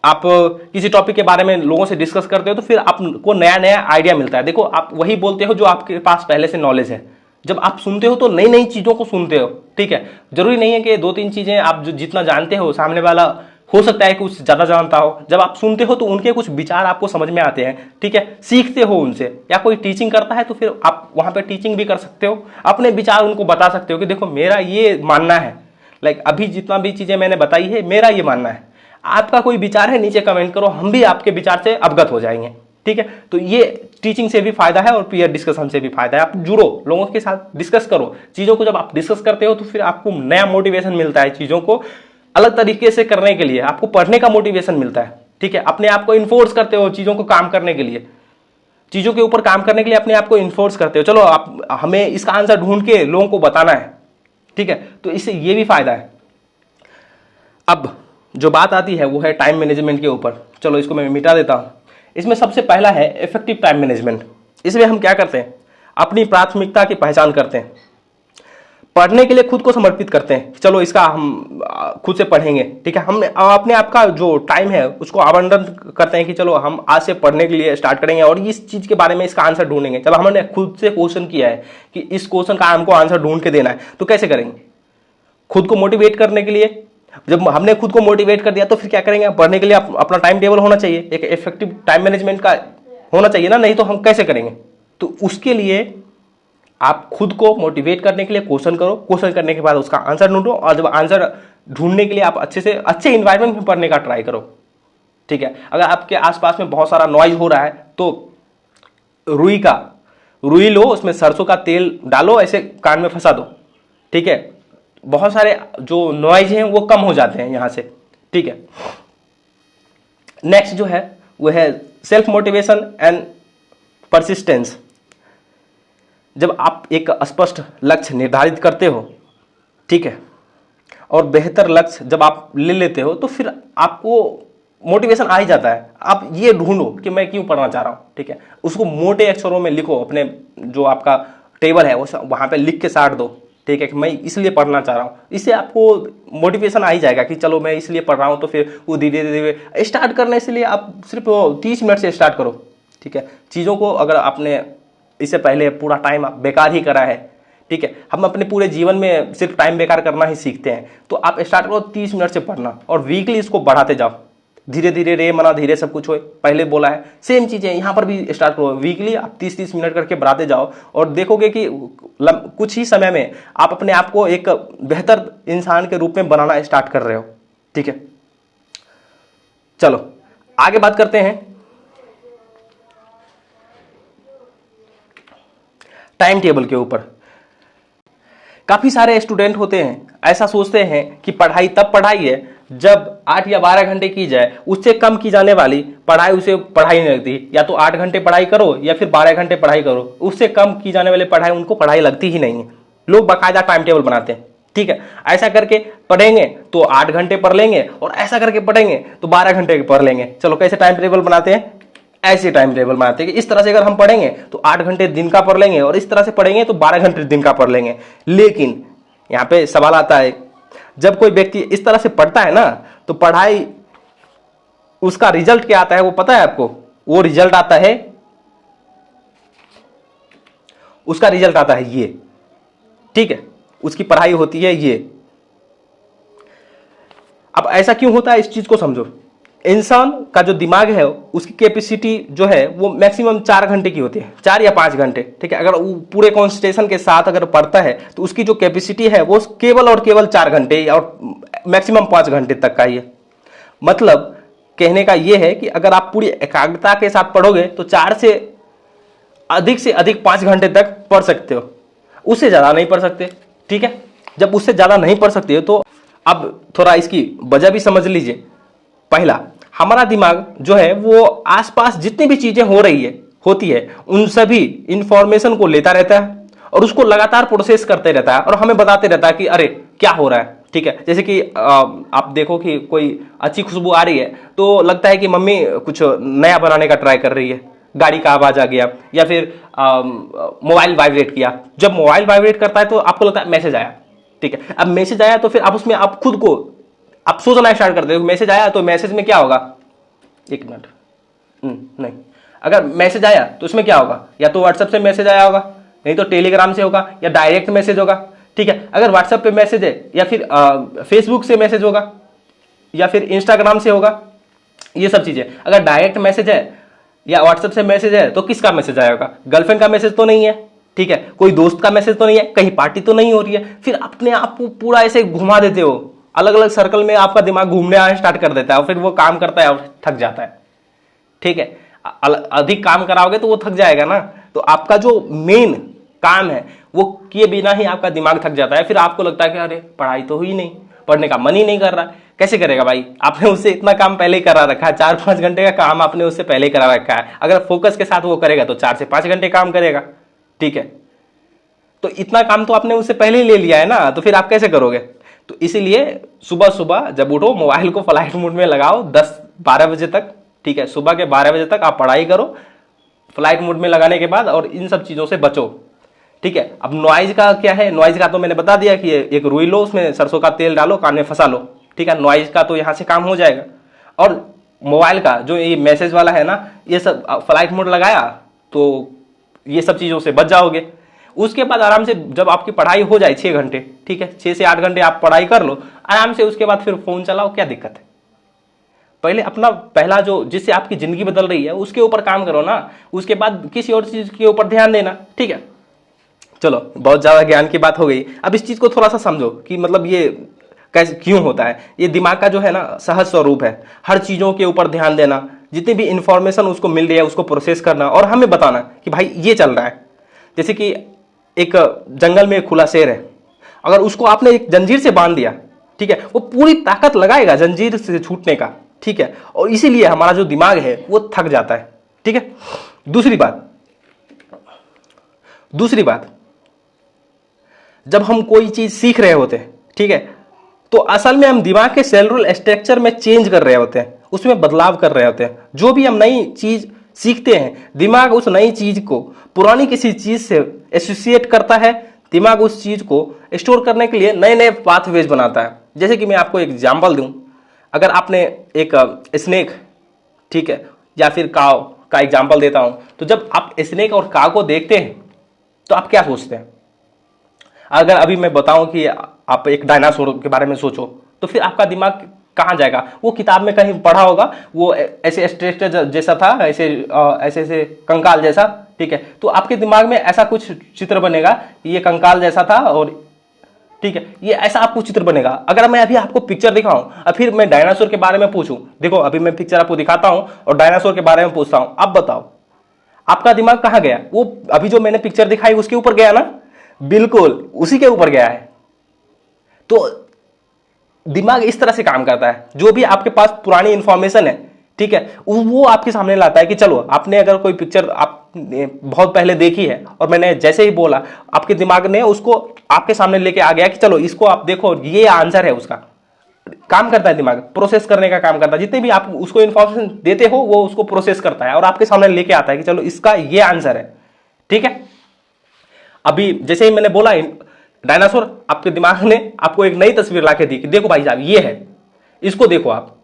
आप किसी टॉपिक के बारे में लोगों से डिस्कस करते हो तो फिर आपको नया नया आइडिया मिलता है। देखो, आप वही बोलते हो जो आपके पास पहले से नॉलेज है। जब आप सुनते हो तो नई नई चीजों को सुनते हो। ठीक है, जरूरी नहीं है कि दो तीन चीजें आप जो जितना जानते हो सामने वाला हो सकता है कुछ ज्यादा जानता हो। जब आप सुनते हो तो उनके कुछ विचार आपको समझ में आते हैं। ठीक है, सीखते हो उनसे, या कोई टीचिंग करता है तो फिर आप वहां पे टीचिंग भी कर सकते हो, अपने विचार उनको बता सकते हो कि देखो मेरा ये मानना है। लाइक अभी जितना भी चीजें मैंने बताई है मेरा ये मानना है, आपका कोई विचार है नीचे कमेंट करो, हम भी आपके विचार से अवगत हो जाएंगे। ठीक है, तो ये टीचिंग से भी फायदा है और पीयर डिस्कशन से भी फायदा है। आप जुड़ो, लोगों के साथ डिस्कस करो चीजों को। जब आप डिस्कस करते हो तो फिर आपको नया मोटिवेशन मिलता है, चीजों को अलग तरीके से करने के लिए आपको पढ़ने का मोटिवेशन मिलता है। ठीक है, अपने आप को इन्फोर्स करते हो चीजों को काम करने के लिए, चीजों के ऊपर काम करने के लिए अपने आप को इन्फोर्स करते हो। चलो, आप हमें इसका आंसर ढूंढ के लोगों को बताना है। ठीक है, तो इससे ये भी फायदा है। अब जो बात आती है वो है टाइम मैनेजमेंट के ऊपर। चलो, इसको मैं मिटा देता हूं। इसमें सबसे पहला है इफेक्टिव टाइम मैनेजमेंट। इसमें हम क्या करते हैं, अपनी प्राथमिकता की पहचान करते हैं, पढ़ने के लिए खुद को समर्पित करते हैं, चलो इसका हम खुद से पढ़ेंगे, ठीक है। हम अपने आप का जो टाइम है उसको आवंटन करते हैं कि चलो हम आज से पढ़ने के लिए स्टार्ट करेंगे और इस चीज के बारे में इसका आंसर ढूंढेंगे। जब हमने खुद से क्वेश्चन किया है कि इस क्वेश्चन का हमको आंसर ढूंढ के देना है, तो कैसे करेंगे, खुद को मोटिवेट करने के लिए। जब हमने खुद को मोटिवेट कर दिया तो फिर क्या करेंगे, पढ़ने के लिए अपना टाइम टेबल होना चाहिए, एक इफेक्टिव टाइम मैनेजमेंट का होना चाहिए ना, नहीं तो हम कैसे करेंगे। तो उसके लिए आप खुद को मोटिवेट करने के लिए क्वेश्चन करो, क्वेश्चन करने के बाद उसका आंसर ढूंढो, और जब आंसर ढूंढने के लिए आप अच्छे इन्वायरमेंट में पढ़ने का ट्राई करो, ठीक है। अगर आपके आसपास में बहुत सारा नॉइज हो रहा है तो रुई लो, उसमें सरसों का तेल डालो, ऐसे कान में फंसा दो, ठीक है। बहुत सारे जो नॉइज हैं वो कम हो जाते हैं यहां से, ठीक है। नेक्स्ट जो है वो है सेल्फ मोटिवेशन एंड परसिस्टेंस। जब आप एक स्पष्ट लक्ष्य निर्धारित करते हो, ठीक है, और बेहतर लक्ष्य जब आप ले लेते हो तो फिर आपको मोटिवेशन आ ही जाता है। आप ये ढूंढो कि मैं क्यों पढ़ना चाह रहा हूं, ठीक है, उसको मोटे अक्षरों में लिखो, अपने जो आपका टेबल है वहां पे लिख के साट दो, ठीक है, कि मैं इसलिए पढ़ना चाह रहा हूं। इससे आपको मोटिवेशन आ ही जाएगा कि चलो मैं इसलिए पढ़ रहा हूं। तो फिर वो धीरे धीरे स्टार्ट करने से लिए आप सिर्फ 30 मिनट से स्टार्ट करो, ठीक है। चीज़ों को अगर आपने इससे पहले पूरा टाइम बेकार ही करा है, ठीक है, हम अपने पूरे जीवन में सिर्फ टाइम बेकार करना ही सीखते हैं, तो आप स्टार्ट करो 30 मिनट से पढ़ना और वीकली इसको बढ़ाते जाओ, धीरे धीरे रे मना धीरे सब कुछ हो, पहले बोला है सेम चीजें यहाँ पर भी स्टार्ट करो, वीकली आप 30-30 मिनट करके बढ़ाते जाओ और देखोगे कि कुछ ही समय में आप अपने आप को एक बेहतर इंसान के रूप में बनाना स्टार्ट कर रहे हो, ठीक है। चलो आगे बात करते हैं टाइम टेबल के ऊपर। काफी सारे स्टूडेंट होते हैं ऐसा सोचते हैं कि पढ़ाई तब पढ़ाई है जब 8 या 12 घंटे की जाए, उससे कम की जाने वाली पढ़ाई उसे पढ़ाई नहीं लगती। या तो 8 घंटे पढ़ाई करो या फिर 12 घंटे पढ़ाई करो, उससे कम की जाने वाली पढ़ाई उनको पढ़ाई लगती ही नहीं है। लोग बाकायदा टाइम टेबल बनाते हैं, ठीक है, ऐसा करके पढ़ेंगे तो 8 घंटे पढ़ लेंगे और ऐसा करके पढ़ेंगे तो 12 घंटे पढ़ लेंगे। चलो कैसे टाइम टेबल बनाते हैं, ऐसे टाइम टेबल बनाते हैं कि इस तरह से अगर हम पढ़ेंगे तो 8 घंटे दिन का पढ़ लेंगे और इस तरह से पढ़ेंगे तो 12 घंटे दिन का पढ़ लेंगे। लेकिन यहाँ पे सवाल आता है, जब कोई व्यक्ति इस तरह से पढ़ता है ना तो पढ़ाई उसका रिजल्ट क्या आता है वो पता है आपको? वो रिजल्ट आता है, उसका रिजल्ट आता है ये, ठीक है, उसकी पढ़ाई होती है ये। अब ऐसा क्यों होता है इस चीज को समझो। इंसान का जो दिमाग है उसकी कैपेसिटी जो है वो मैक्सिमम 4 घंटे की होती है, 4 या 5 घंटे, ठीक है। अगर वो पूरे कॉन्सेंट्रेशन के साथ अगर पढ़ता है तो उसकी जो कैपेसिटी है वो केवल और केवल 4 घंटे और मैक्सिमम 5 घंटे तक का ही है। मतलब कहने का ये है कि अगर आप पूरी एकाग्रता के साथ पढ़ोगे तो 4 से अधिक 5 घंटे तक पढ़ सकते हो, उससे ज्यादा नहीं पढ़ सकते, ठीक है। जब उससे ज्यादा नहीं पढ़ सकते हो तो अब थोड़ा इसकी वजह भी समझ लीजिए। पहला, हमारा दिमाग जो है वो आसपास जितनी भी चीजें होती है उन सभी इंफॉर्मेशन को लेता रहता है और उसको लगातार प्रोसेस करते रहता है और हमें बताते रहता है कि अरे क्या हो रहा है, ठीक है। जैसे कि आप देखो कि कोई अच्छी खुशबू आ रही है तो लगता है कि मम्मी कुछ नया बनाने का ट्राई कर रही है, गाड़ी का आवाज आ गया या फिर मोबाइल वाइब्रेट किया। जब मोबाइल वाइब्रेट करता है तो आपको लगता है मैसेज आया, ठीक है। अब मैसेज आया तो फिर आप उसमें आप खुद को आप सोचना स्टार्ट करते हो, मैसेज आया तो मैसेज में क्या होगा, एक मिनट, नहीं, अगर मैसेज आया तो उसमें क्या होगा, या तो व्हाट्सएप से मैसेज आया होगा, नहीं तो टेलीग्राम से होगा या डायरेक्ट मैसेज होगा, ठीक है। अगर व्हाट्सएप पे मैसेज है या फिर फेसबुक से मैसेज होगा या फिर इंस्टाग्राम से होगा, ये सब चीजें। अगर डायरेक्ट मैसेज है या व्हाट्सएप से मैसेज है तो किसका मैसेज आएगा, गर्लफ्रेंड का मैसेज तो नहीं है, ठीक है, कोई दोस्त का मैसेज तो नहीं है, कहीं पार्टी तो नहीं हो रही है। फिर अपने आप को पूरा ऐसे घुमा देते हो, अलग अलग सर्कल में आपका दिमाग घूमने आना स्टार्ट कर देता है और फिर वो काम करता है और थक जाता है, ठीक है। अधिक काम कराओगे तो वो थक जाएगा ना, तो आपका जो मेन काम है वो किए बिना ही आपका दिमाग थक जाता है। फिर आपको लगता है कि अरे पढ़ाई तो हुई नहीं, पढ़ने का मन ही नहीं कर रहा। कैसे करेगा भाई, आपने उससे इतना काम पहले ही करा रखा है, 4-5 घंटे का काम आपने उससे पहले ही करा रखा है। अगर फोकस के साथ वो करेगा तो 4 से 5 घंटे काम करेगा, ठीक है। तो इतना काम तो आपने उससे पहले ही ले लिया है ना, तो फिर आप कैसे करोगे। तो इसीलिए सुबह सुबह जब उठो मोबाइल को फ्लाइट मोड में लगाओ 10-12 बजे तक, ठीक है, सुबह के 12 बजे तक आप पढ़ाई करो फ्लाइट मोड में लगाने के बाद, और इन सब चीज़ों से बचो। ठीक है, अब नॉइज का क्या है, नॉइज का तो मैंने बता दिया कि एक रुई लो, उसमें सरसों का तेल डालो, कान में फंसा लो। ठीक है, नॉइज का तो यहाँ से काम हो जाएगा। और मोबाइल का जो ये मैसेज वाला है ना, ये सब फ्लाइट मोड लगाया तो ये सब चीज़ों से बच जाओगे। उसके बाद आराम से जब आपकी पढ़ाई हो जाए 6 घंटे, ठीक है, 6 से 8 घंटे आप पढ़ाई कर लो आराम से, उसके बाद फिर फोन चलाओ, क्या दिक्कत है। पहले अपना पहला जो जिससे आपकी जिंदगी बदल रही है उसके ऊपर काम करो ना, उसके बाद किसी और चीज के ऊपर ध्यान देना। ठीक है, चलो बहुत ज्यादा ज्ञान की बात हो गई। अब इस चीज को थोड़ा सा समझो कि मतलब ये कैसे क्यों होता है। ये दिमाग का जो है ना सहज स्वरूप है, हर चीजों के ऊपर ध्यान देना, जितनी भी इंफॉर्मेशन उसको मिल रही है उसको प्रोसेस करना और हमें बताना कि भाई ये चल रहा है। जैसे कि एक जंगल में एक खुला शेर है, अगर उसको आपने एक जंजीर से बांध दिया, ठीक है, वो पूरी ताकत लगाएगा जंजीर से छूटने का। ठीक है, और इसीलिए हमारा जो दिमाग है वो थक जाता है। ठीक है, दूसरी बात, जब हम कोई चीज सीख रहे होते हैं, ठीक है, तो असल में हम दिमाग के सेलुलर स्ट्रक्चर में चेंज कर रहे होते हैं, उसमें बदलाव कर रहे होते हैं। जो भी हम नई चीज सीखते हैं, दिमाग उस नई चीज को पुरानी किसी चीज से एसोसिएट करता है, दिमाग उस चीज को स्टोर करने के लिए नए नए पाथवेज बनाता है। जैसे कि मैं आपको एक एग्जाम्पल दूं, अगर आपने एक स्नेक, ठीक है, या फिर काव का एग्जाम्पल देता हूं, तो जब आप स्नेक और काव को देखते हैं तो आप क्या सोचते हैं। अगर अभी मैं बताऊं कि आप एक डायनासोर के बारे में सोचो, तो फिर आपका दिमाग कहां जाएगा। वो किताब में कहीं पढ़ा होगा, वो ऐसे स्ट्रक्चर जैसा था, ऐसे ऐसे कंकाल जैसा। ठीक है, तो आपके दिमाग में ऐसा कुछ चित्र बनेगा, ये कंकाल जैसा था, और ठीक है, ये ऐसा आपको चित्र बनेगा। अगर मैं अभी आपको पिक्चर दिखाऊं और फिर मैं डायनासोर के बारे में पूछूं, देखो अभी मैं पिक्चर आपको दिखाता हूं और डायनासोर के बारे में पूछता हूं, अब बताओ आपका दिमाग कहां गया। वो अभी जो मैंने पिक्चर दिखाई उसके ऊपर गया ना, बिल्कुल उसी के ऊपर गया है। तो दिमाग इस तरह से काम करता है, जो भी आपके पास पुरानी इंफॉर्मेशन है, ठीक है, वो आपके सामने लाता है कि चलो आपने अगर कोई पिक्चर आपने बहुत पहले देखी है और मैंने जैसे ही बोला, आपके दिमाग ने उसको आपके सामने लेके आ गया कि चलो इसको आप देखो, ये आंसर है उसका। काम करता है दिमाग, प्रोसेस करने का काम करता है। जितने भी आप उसको इंफॉर्मेशन देते हो वो उसको प्रोसेस करता है और आपके सामने लेके आता है कि चलो इसका ये आंसर है। ठीक है, अभी जैसे ही मैंने बोला डायनासोर, आपके दिमाग ने आपको एक नई तस्वीर लाके दी कि देखो भाई साहब ये है, इसको देखो आप।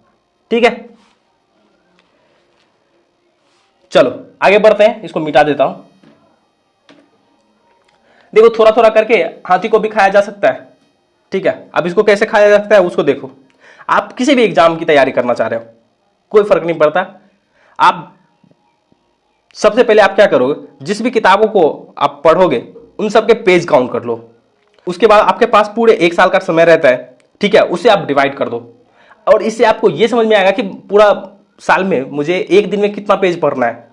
ठीक है, चलो आगे बढ़ते हैं, इसको मिटा देता हूं। देखो थोड़ा थोड़ा करके हाथी को भी खाया जा सकता है। ठीक है, अब इसको कैसे खाया जा सकता है उसको देखो। आप किसी भी एग्जाम की तैयारी करना चाह रहे हो, कोई फर्क नहीं पड़ता, आप सबसे पहले आप क्या करोगे, जिस भी किताबों को आप पढ़ोगे उन सब के पेज काउंट कर लो। उसके बाद आपके पास पूरे 1 साल का समय रहता है, ठीक है, उसे आप डिवाइड कर दो और इससे आपको यह समझ में आएगा कि पूरा साल में मुझे एक दिन में कितना पेज पढ़ना है।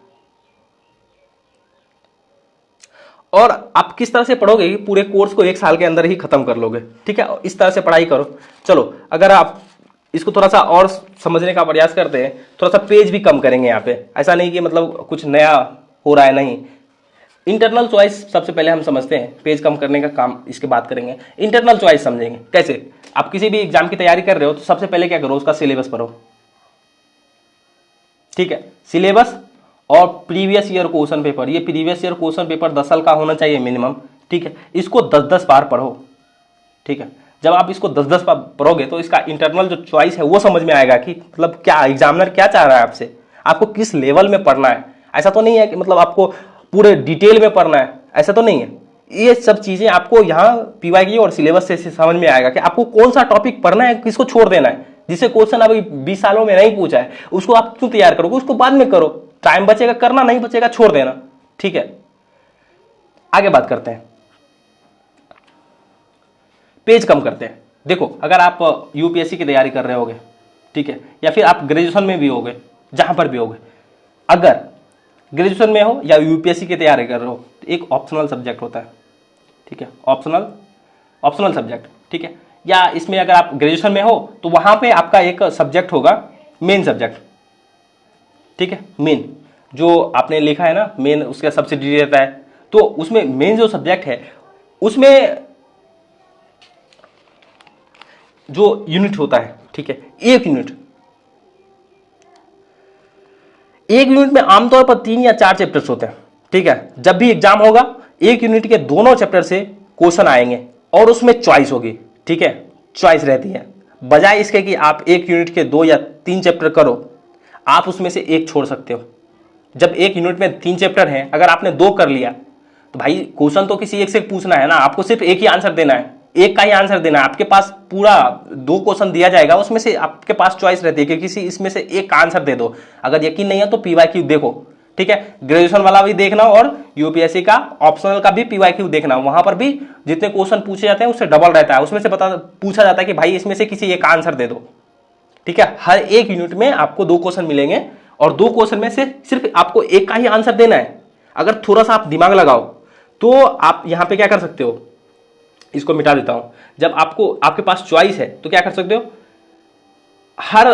और आप किस तरह से पढ़ोगे कि पूरे कोर्स को 1 साल के अंदर ही खत्म कर लोगे। ठीक है, इस तरह से पढ़ाई करो। चलो अगर आप इसको थोड़ा सा और समझने का प्रयास करते हैं, थोड़ा सा पेज भी कम करेंगे यहाँ पे। ऐसा नहीं कि मतलब कुछ नया हो रहा है, नहीं। इंटरनल चॉइस सबसे पहले हम समझते हैं, पेज कम करने का काम इसके बाद करेंगे। इंटरनल चॉइस समझेंगे कैसे। आप किसी भी एग्जाम की तैयारी कर रहे हो तो सबसे पहले क्या करो, उसका सिलेबस पढ़ो। ठीक है, सिलेबस और प्रीवियस ईयर क्वेश्चन पेपर। ये प्रीवियस ईयर क्वेश्चन पेपर 10 साल का होना चाहिए मिनिमम। ठीक है, इसको 10-10 बार पढ़ो। ठीक है, जब आप इसको 10-10 बार पढ़ोगे तो इसका इंटरनल जो चॉइस है वो समझ में आएगा कि मतलब क्या एग्जामिनर क्या चाह रहा है आपसे, आपको किस लेवल में पढ़ना है। ऐसा तो नहीं है कि मतलब आपको पूरे डिटेल में पढ़ना है, ऐसा तो नहीं है। ये सब चीजें आपको यहाँ पीवाईक्यू और सिलेबस से समझ में आएगा कि आपको कौन सा टॉपिक पढ़ना है, किसको छोड़ देना है। जिसे क्वेश्चन अभी 20 सालों में नहीं पूछा है उसको आप क्यों तैयार करोगे, उसको बाद में करो। टाइम बचेगा करना, नहीं बचेगा छोड़ देना। ठीक है, आगे बात करते हैं, पेज कम करते हैं। देखो अगर आप यूपीएससी की तैयारी कर रहे होगे, ठीक है, या फिर आप ग्रेजुएशन में भी होगे, जहां पर भी होगे, अगर ग्रेजुएशन में हो या यूपीएससी की तैयारी कर रहे हो तो एक ऑप्शनल सब्जेक्ट होता है। ठीक है, ऑप्शनल सब्जेक्ट। ठीक है, या इसमें अगर आप ग्रेजुएशन में हो तो वहां पे आपका एक सब्जेक्ट होगा मेन सब्जेक्ट। ठीक है, मेन जो आपने लिखा है ना, मेन उसका सब्सिडी रहता है, तो उसमें मेन जो सब्जेक्ट है उसमें जो यूनिट होता है, ठीक है, एक यूनिट एक यूनिट में आमतौर पर 3 या 4 चैप्टर्स होते हैं, ठीक है। जब भी एग्जाम होगा एक यूनिट के दोनों चैप्टर से क्वेश्चन आएंगे और उसमें चॉइस होगी, ठीक है, चॉइस रहती है। बजाय इसके कि आप एक यूनिट के 2 या 3 चैप्टर करो, आप उसमें से एक छोड़ सकते हो। जब एक यूनिट में 3 चैप्टर हैं, अगर आपने 2 कर लिया तो भाई क्वेश्चन तो किसी एक से पूछना है ना, आपको सिर्फ एक ही आंसर देना है, एक का ही आंसर देना है। आपके पास पूरा 2 क्वेश्चन दिया जाएगा, उसमें से आपके पास चॉइस रहती है कि किसी इसमें से एक का आंसर दे दो। अगर यकीन नहीं है तो पीवाईक्यू देखो, ठीक है। ग्रेजुएशन वाला भी देखना और यूपीएससी का ऑप्शनल का भी पीवाईक्यू देखना, वहां पर भी जितने क्वेश्चन पूछे जाते हैं उससे डबल रहता है, उसमें से पूछा जाता है कि भाई इसमें से किसी एक का आंसर दे दो, ठीक है। हर एक यूनिट में आपको 2 क्वेश्चन मिलेंगे और 2 क्वेश्चन में से सिर्फ आपको एक का ही आंसर देना है। अगर थोड़ा सा आप दिमाग लगाओ तो आप यहां पे क्या कर सकते हो, इसको मिटा देता हूं। जब आपके पास चॉइस है तो क्या कर सकते हो, हर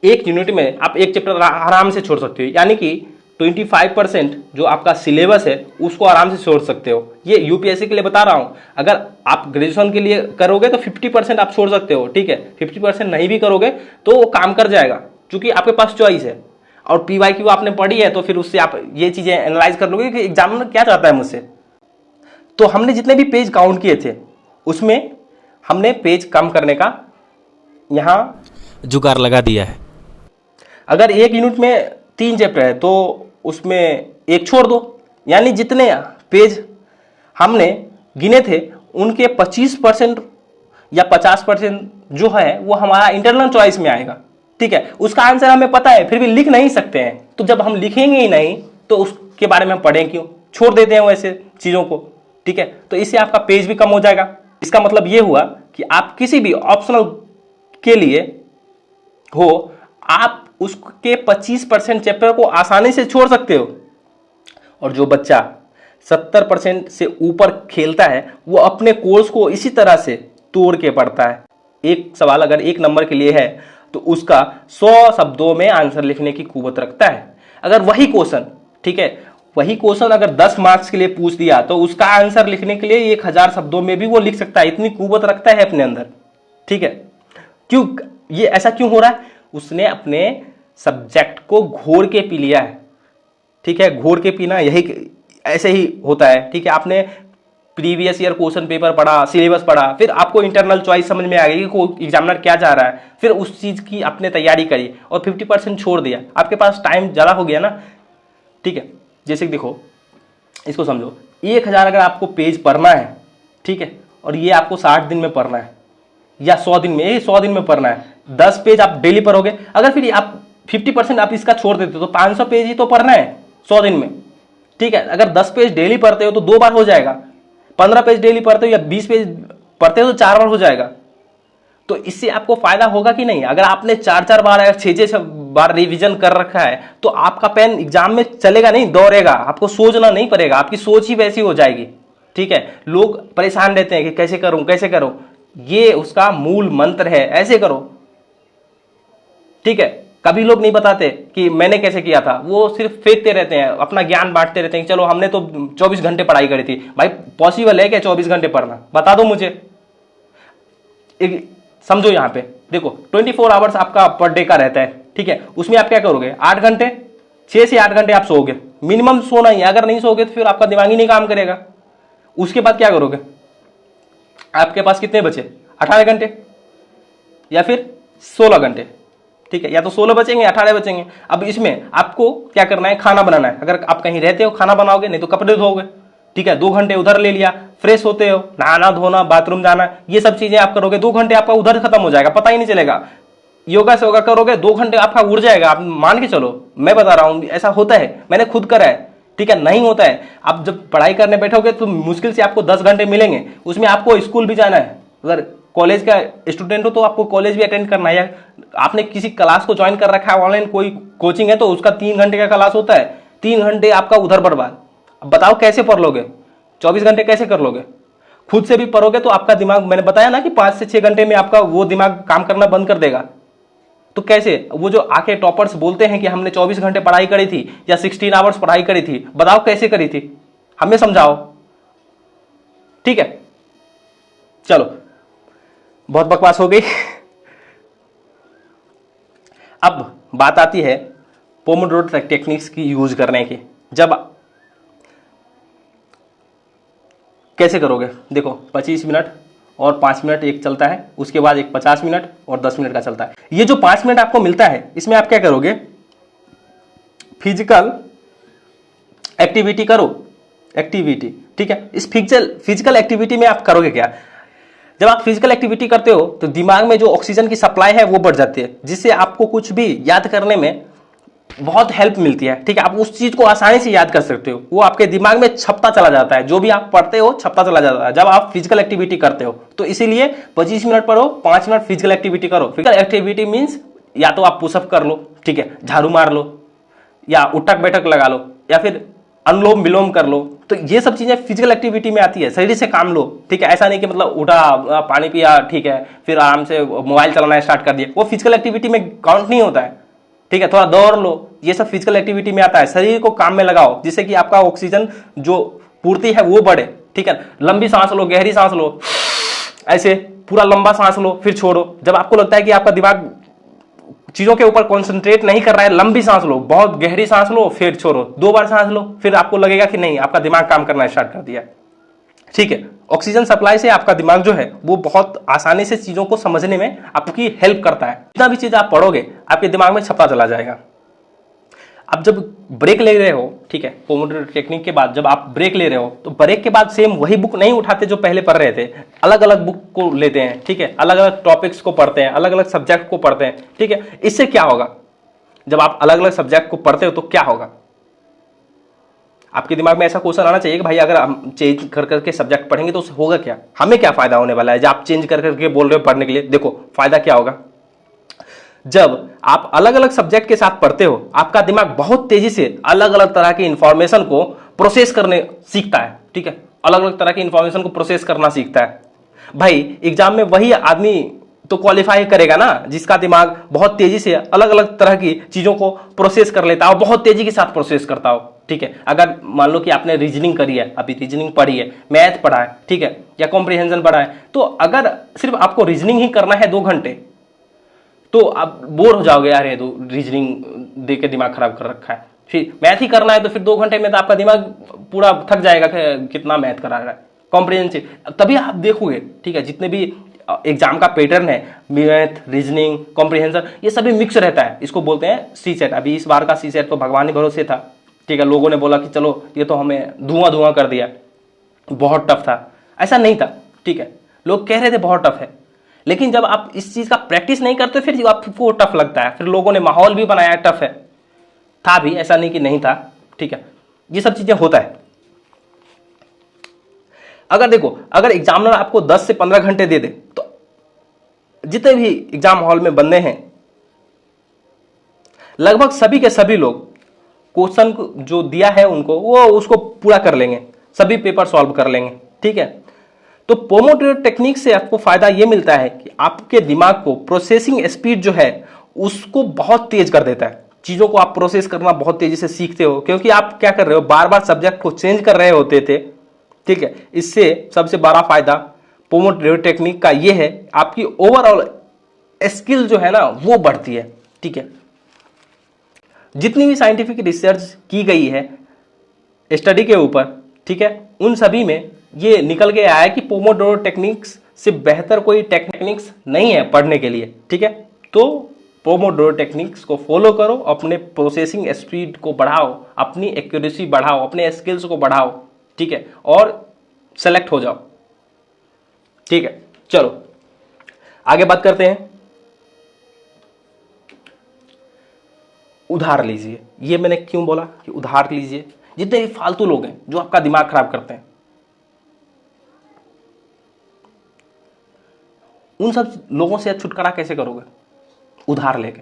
एक यूनिट में आप एक चैप्टर आराम से छोड़ सकते हो, यानी कि 25% जो आपका सिलेबस है उसको आराम से छोड़ सकते हो। ये यूपीएससी के लिए बता रहा हूं। अगर आप ग्रेजुएशन के लिए करोगे तो 50% आप छोड़ सकते हो, ठीक है। 50% नहीं भी करोगे तो वो काम कर जाएगा, क्योंकि आपके पास चॉइस है। और पीवाईक्यू आपने पढ़ी है तो फिर उससे आप ये चीजें एनालाइज कर लोगे कि एग्जामिनर क्या चाहता है मुझसे। तो हमने जितने भी पेज काउंट किए थे उसमें हमने पेज कम करने का यहां जुगाड़ लगा दिया है। अगर एक यूनिट में 3 चैप्टर है तो उसमें एक छोड़ दो, यानी जितने पेज हमने गिने थे उनके 25% या 50% जो है वो हमारा इंटरनल चॉइस में आएगा, ठीक है। उसका आंसर हमें पता है फिर भी लिख नहीं सकते हैं, तो जब हम लिखेंगे ही नहीं तो उसके बारे में हम पढ़ें क्यों, छोड़ देते हैं वैसे चीजों को, ठीक है। तो इससे आपका पेज भी कम हो जाएगा। इसका मतलब यह हुआ कि आप किसी भी ऑप्शनल के लिए हो, आप उसके 25% चैप्टर को आसानी से छोड़ सकते हो। और जो बच्चा 70% से ऊपर खेलता है वो अपने कोर्स को इसी तरह से तोड़ के पढ़ता है। एक सवाल अगर 1 नंबर के लिए है तो उसका 100 शब्दों में आंसर लिखने की कुव्वत रखता है। अगर वही क्वेश्चन, ठीक है, वही क्वेश्चन अगर 10 मार्क्स के लिए पूछ दिया तो उसका आंसर लिखने के लिए 1000 शब्दों में भी वो लिख सकता है, इतनी कुव्वत रखता है अपने अंदर, ठीक है। क्यों ये ऐसा क्यों हो रहा है, उसने अपने सब्जेक्ट को घोर के पी लिया है, ठीक है। घोर के पीना यही ऐसे ही होता है, ठीक है। आपने प्रीवियस ईयर क्वेश्चन पेपर पढ़ा, सिलेबस पढ़ा, फिर आपको इंटरनल चॉइस समझ में आ गई कि एग्जामिनर क्या चाह रहा है, फिर उस चीज की आपने तैयारी करी और 50% छोड़ दिया, आपके पास टाइम ज़्यादा हो गया ना, ठीक है। जैसे कि देखो, इसको समझो, 1000 अगर आपको पेज पढ़ना है, ठीक है, और ये आपको 60 दिन में पढ़ना है या 100 दिन में, ये 100 दिन में पढ़ना है, 10 पेज आप डेली पढ़ोगे। अगर फिर आप 50% आप इसका छोड़ देते हो तो 500 पेज ही तो पढ़ना है 100 दिन में, ठीक है। अगर 10 पेज डेली पढ़ते हो तो 2 बार हो जाएगा, 15 पेज डेली पढ़ते हो या 20 पेज पढ़ते हो तो 4 बार हो जाएगा। तो इससे आपको फायदा होगा कि नहीं। अगर आपने 4-4 बार या 6-6 बार रिवीजन कर रखा है तो आपका पेन एग्जाम में चलेगा नहीं, दौड़ेगा, आपको सोचना नहीं पड़ेगा, आपकी सोच ही वैसी हो जाएगी, ठीक है। लोग परेशान रहते हैं कि कैसे करूं कैसे करूं, ये उसका मूल मंत्र है, ऐसे करो, ठीक है। कभी लोग नहीं बताते कि मैंने कैसे किया था, वो सिर्फ फेंकते रहते हैं, अपना ज्ञान बांटते रहते हैं कि चलो हमने तो 24 घंटे पढ़ाई करी थी। भाई पॉसिबल है क्या 24 घंटे पढ़ना, बता दो मुझे। समझो यहां पे देखो, 24 आवर्स आपका पर डे का रहता है, ठीक है। उसमें आप क्या करोगे, 8 घंटे, 6 से 8 घंटे आप सोओगे, मिनिमम सोना ही है। अगर नहीं सोओगे तो फिर आपका दिमाग ही नहीं काम करेगा। उसके बाद क्या करोगे, आपके पास कितने बचे, 18 घंटे या फिर 16 घंटे, ठीक है। या तो 16 बचेंगे, 18 बचेंगे। अब इसमें आपको क्या करना है, खाना बनाना है। अगर आप कहीं रहते हो खाना बनाओगे, नहीं तो कपड़े धोगे, ठीक है। 2 घंटे उधर ले लिया, फ्रेश होते हो, नहाना धोना, बाथरूम जाना, ये सब चीजें आप करोगे, 2 घंटे आपका उधर खत्म हो जाएगा, पता ही नहीं चलेगा। योगा से योगा करोगे, 2 घंटे आपका उड़ जाएगा। आप मान के चलो, मैं बता रहा हूं ऐसा होता है, मैंने खुद करा है, ठीक है। नहीं होता है, आप जब पढ़ाई करने बैठोगे तो मुश्किल से आपको 10 घंटे मिलेंगे, उसमें आपको स्कूल भी जाना है। अगर कॉलेज का स्टूडेंट हो तो आपको कॉलेज भी अटेंड करना है, या आपने किसी क्लास को ज्वाइन कर रखा है, ऑनलाइन कोई कोचिंग है तो उसका 3 घंटे का क्लास होता है, 3 घंटे आपका उधर बर्बाद। अब बताओ कैसे पढ़ लोगे, 24 घंटे कैसे कर लोगे। खुद से भी पढ़ोगे तो आपका दिमाग, मैंने बताया ना कि 5 से 6 घंटे में आपका वो दिमाग काम करना बंद कर देगा। तो कैसे, वो जो आके टॉपर्स बोलते हैं कि हमने 24 घंटे पढ़ाई करी थी या 16 आवर्स पढ़ाई करी थी, बताओ कैसे करी थी, हमें समझाओ, ठीक है। चलो बहुत बकवास हो गई। अब बात आती है पोमोडोरो टेक्निक्स की यूज करने की। जब कैसे करोगे, देखो 25 मिनट और 5 मिनट एक चलता है, उसके बाद एक 50 मिनट और 10 मिनट का चलता है। ये जो 5 मिनट आपको मिलता है, इसमें आप क्या करोगे, फिजिकल एक्टिविटी करो, एक्टिविटी, ठीक है। इस फिजिकल एक्टिविटी में आप करोगे क्या, जब आप फिजिकल एक्टिविटी करते हो तो दिमाग में जो ऑक्सीजन की सप्लाई है वो बढ़ जाती है, जिससे आपको कुछ भी याद करने में बहुत हेल्प मिलती है, ठीक है। आप उस चीज को आसानी से याद कर सकते हो, वो आपके दिमाग में छपता चला जाता है, जो भी आप पढ़ते हो छपता चला जाता है जब आप फिजिकल एक्टिविटी करते हो। तो इसीलिए 25 मिनट पढ़ो, 5 मिनट फिजिकल एक्टिविटी करो। फिजिकल एक्टिविटी मीन्स या तो आप पुशअप कर लो, ठीक है, झाड़ू मार लो, या उठक बैठक लगा लो, या फिर अनुलोम विलोम कर लो। तो ये सब चीजें फिजिकल एक्टिविटी में आती है, शरीर से काम लो, ठीक है। ऐसा नहीं कि मतलब उठा, पानी पिया, ठीक है, फिर आराम से मोबाइल चलाना स्टार्ट कर दिया, वो फिजिकल एक्टिविटी में काउंट नहीं होता है, ठीक है। थोड़ा दौड़ लो, ये सब फिजिकल एक्टिविटी में आता है। शरीर को काम में लगाओ जिससे कि आपका ऑक्सीजन जो पूर्ति है वो बढ़े, ठीक है। लंबी सांस लो, गहरी सांस लो, ऐसे पूरा लंबा सांस लो फिर छोड़ो। जब आपको लगता है कि आपका दिमाग चीजों के ऊपर कंसंट्रेट नहीं कर रहा है, लंबी सांस लो, बहुत गहरी सांस लो, फिर छोड़ो, 2 बार सांस लो, फिर आपको लगेगा कि नहीं, आपका दिमाग काम करना स्टार्ट कर दिया, ठीक है। ऑक्सीजन सप्लाई से आपका दिमाग जो है वो बहुत आसानी से चीजों को समझने में आपकी हेल्प करता है। जितना भी चीज आप पढ़ोगे आपके दिमाग में छपता चला जाएगा। अब जब ब्रेक ले रहे हो, ठीक है, पोमोडोरो टेक्निक के बाद जब आप ब्रेक ले रहे हो तो ब्रेक के बाद सेम वही बुक नहीं उठाते जो पहले पढ़ रहे थे, अलग अलग बुक को लेते हैं, ठीक है, अलग अलग टॉपिक्स को पढ़ते हैं, अलग अलग सब्जेक्ट को पढ़ते हैं, ठीक है। इससे क्या होगा, जब आप अलग अलग सब्जेक्ट को पढ़ते हो तो क्या होगा, आपके दिमाग में ऐसा क्वेश्चन आना चाहिए कि भाई अगर हम चेंज कर करके सब्जेक्ट पढ़ेंगे तो उससे होगा क्या, हमें क्या फायदा होने वाला है। जब आप चेंज कर करके बोल रहे हो पढ़ने के लिए, देखो फायदा क्या होगा, जब आप अलग अलग सब्जेक्ट के साथ पढ़ते हो आपका दिमाग बहुत तेजी से अलग अलग तरह की इंफॉर्मेशन को प्रोसेस करने सीखता है, ठीक है, अलग अलग तरह की इंफॉर्मेशन को प्रोसेस करना सीखता है। भाई एग्जाम में वही आदमी तो क्वालिफाई करेगा ना जिसका दिमाग बहुत तेजी से अलग अलग तरह की चीजों को प्रोसेस कर लेता हो, बहुत तेजी के साथ प्रोसेस करता हो, ठीक है। अगर मान लो कि आपने रीजनिंग करी है, अभी रीजनिंग पढ़ी है, मैथ पढ़ा है, ठीक है, या कॉम्प्रिहेंशन पढ़ा है, तो अगर सिर्फ आपको रीजनिंग ही करना है 2 घंटे तो आप बोर हो जाओगे, यार ये तो रीजनिंग देख के दिमाग खराब कर रखा है। फिर मैथ ही करना है तो फिर 2 घंटे में तो आपका दिमाग पूरा थक जाएगा कि कितना मैथ करा रहा है, कॉम्प्रिहेंसिव। तभी आप देखोगे, ठीक है, जितने भी एग्जाम का पैटर्न है, मैथ, रीजनिंग, कॉम्प्रिहेंशन, ये सभी मिक्स रहता है, इसको बोलते हैं सी सेट। अभी इस बार का सी सेट तो भगवान ही भरोसे था, ठीक है, लोगों ने बोला कि चलो ये तो हमें धुआं धुआं कर दिया, बहुत टफ था। ऐसा नहीं था, ठीक है, लोग कह रहे थे बहुत टफ है, लेकिन जब आप इस चीज का प्रैक्टिस नहीं करते फिर आपको टफ लगता है, फिर लोगों ने माहौल भी बनाया टफ है, था भी, ऐसा नहीं कि नहीं था, ठीक है, ये सब चीजें होता है। अगर देखो, अगर एग्जामिनर आपको 10 से 15 घंटे दे दे तो जितने भी एग्जाम हॉल में बंदे हैं लगभग सभी के सभी लोग क्वेश्चन जो दिया है उनको वो उसको पूरा कर लेंगे, सभी पेपर सॉल्व कर लेंगे, ठीक है। तो पोमोडोरो टेक्निक से आपको फायदा यह मिलता है कि आपके दिमाग को प्रोसेसिंग स्पीड जो है उसको बहुत तेज कर देता है, चीजों को आप प्रोसेस करना बहुत तेजी से सीखते हो, क्योंकि आप क्या कर रहे हो, बार बार सब्जेक्ट को चेंज कर रहे होते थे, ठीक है। इससे सबसे बड़ा फायदा पोमोडोरो टेक्निक का यह है, आपकी ओवरऑल स्किल जो है ना वो बढ़ती है, ठीक है। जितनी भी साइंटिफिक रिसर्च की गई है स्टडी के ऊपर, ठीक है, उन सभी में ये निकल के आया है कि पोमोडोरो टेक्निक्स से बेहतर कोई टेक्निक्स नहीं है पढ़ने के लिए, ठीक है। तो पोमोडोरो टेक्निक्स को फॉलो करो, अपने प्रोसेसिंग स्पीड को बढ़ाओ, अपनी एक्यूरेसी बढ़ाओ, अपने स्किल्स को बढ़ाओ, ठीक है, और सेलेक्ट हो जाओ, ठीक है। चलो आगे बात करते हैं। उधार लीजिए, ये मैंने क्यों बोला कि उधार लीजिए, जितने भी फालतू लोग हैं जो आपका दिमाग खराब करते हैं उन सब लोगों से छुटकारा कैसे करोगे, उधार लेके।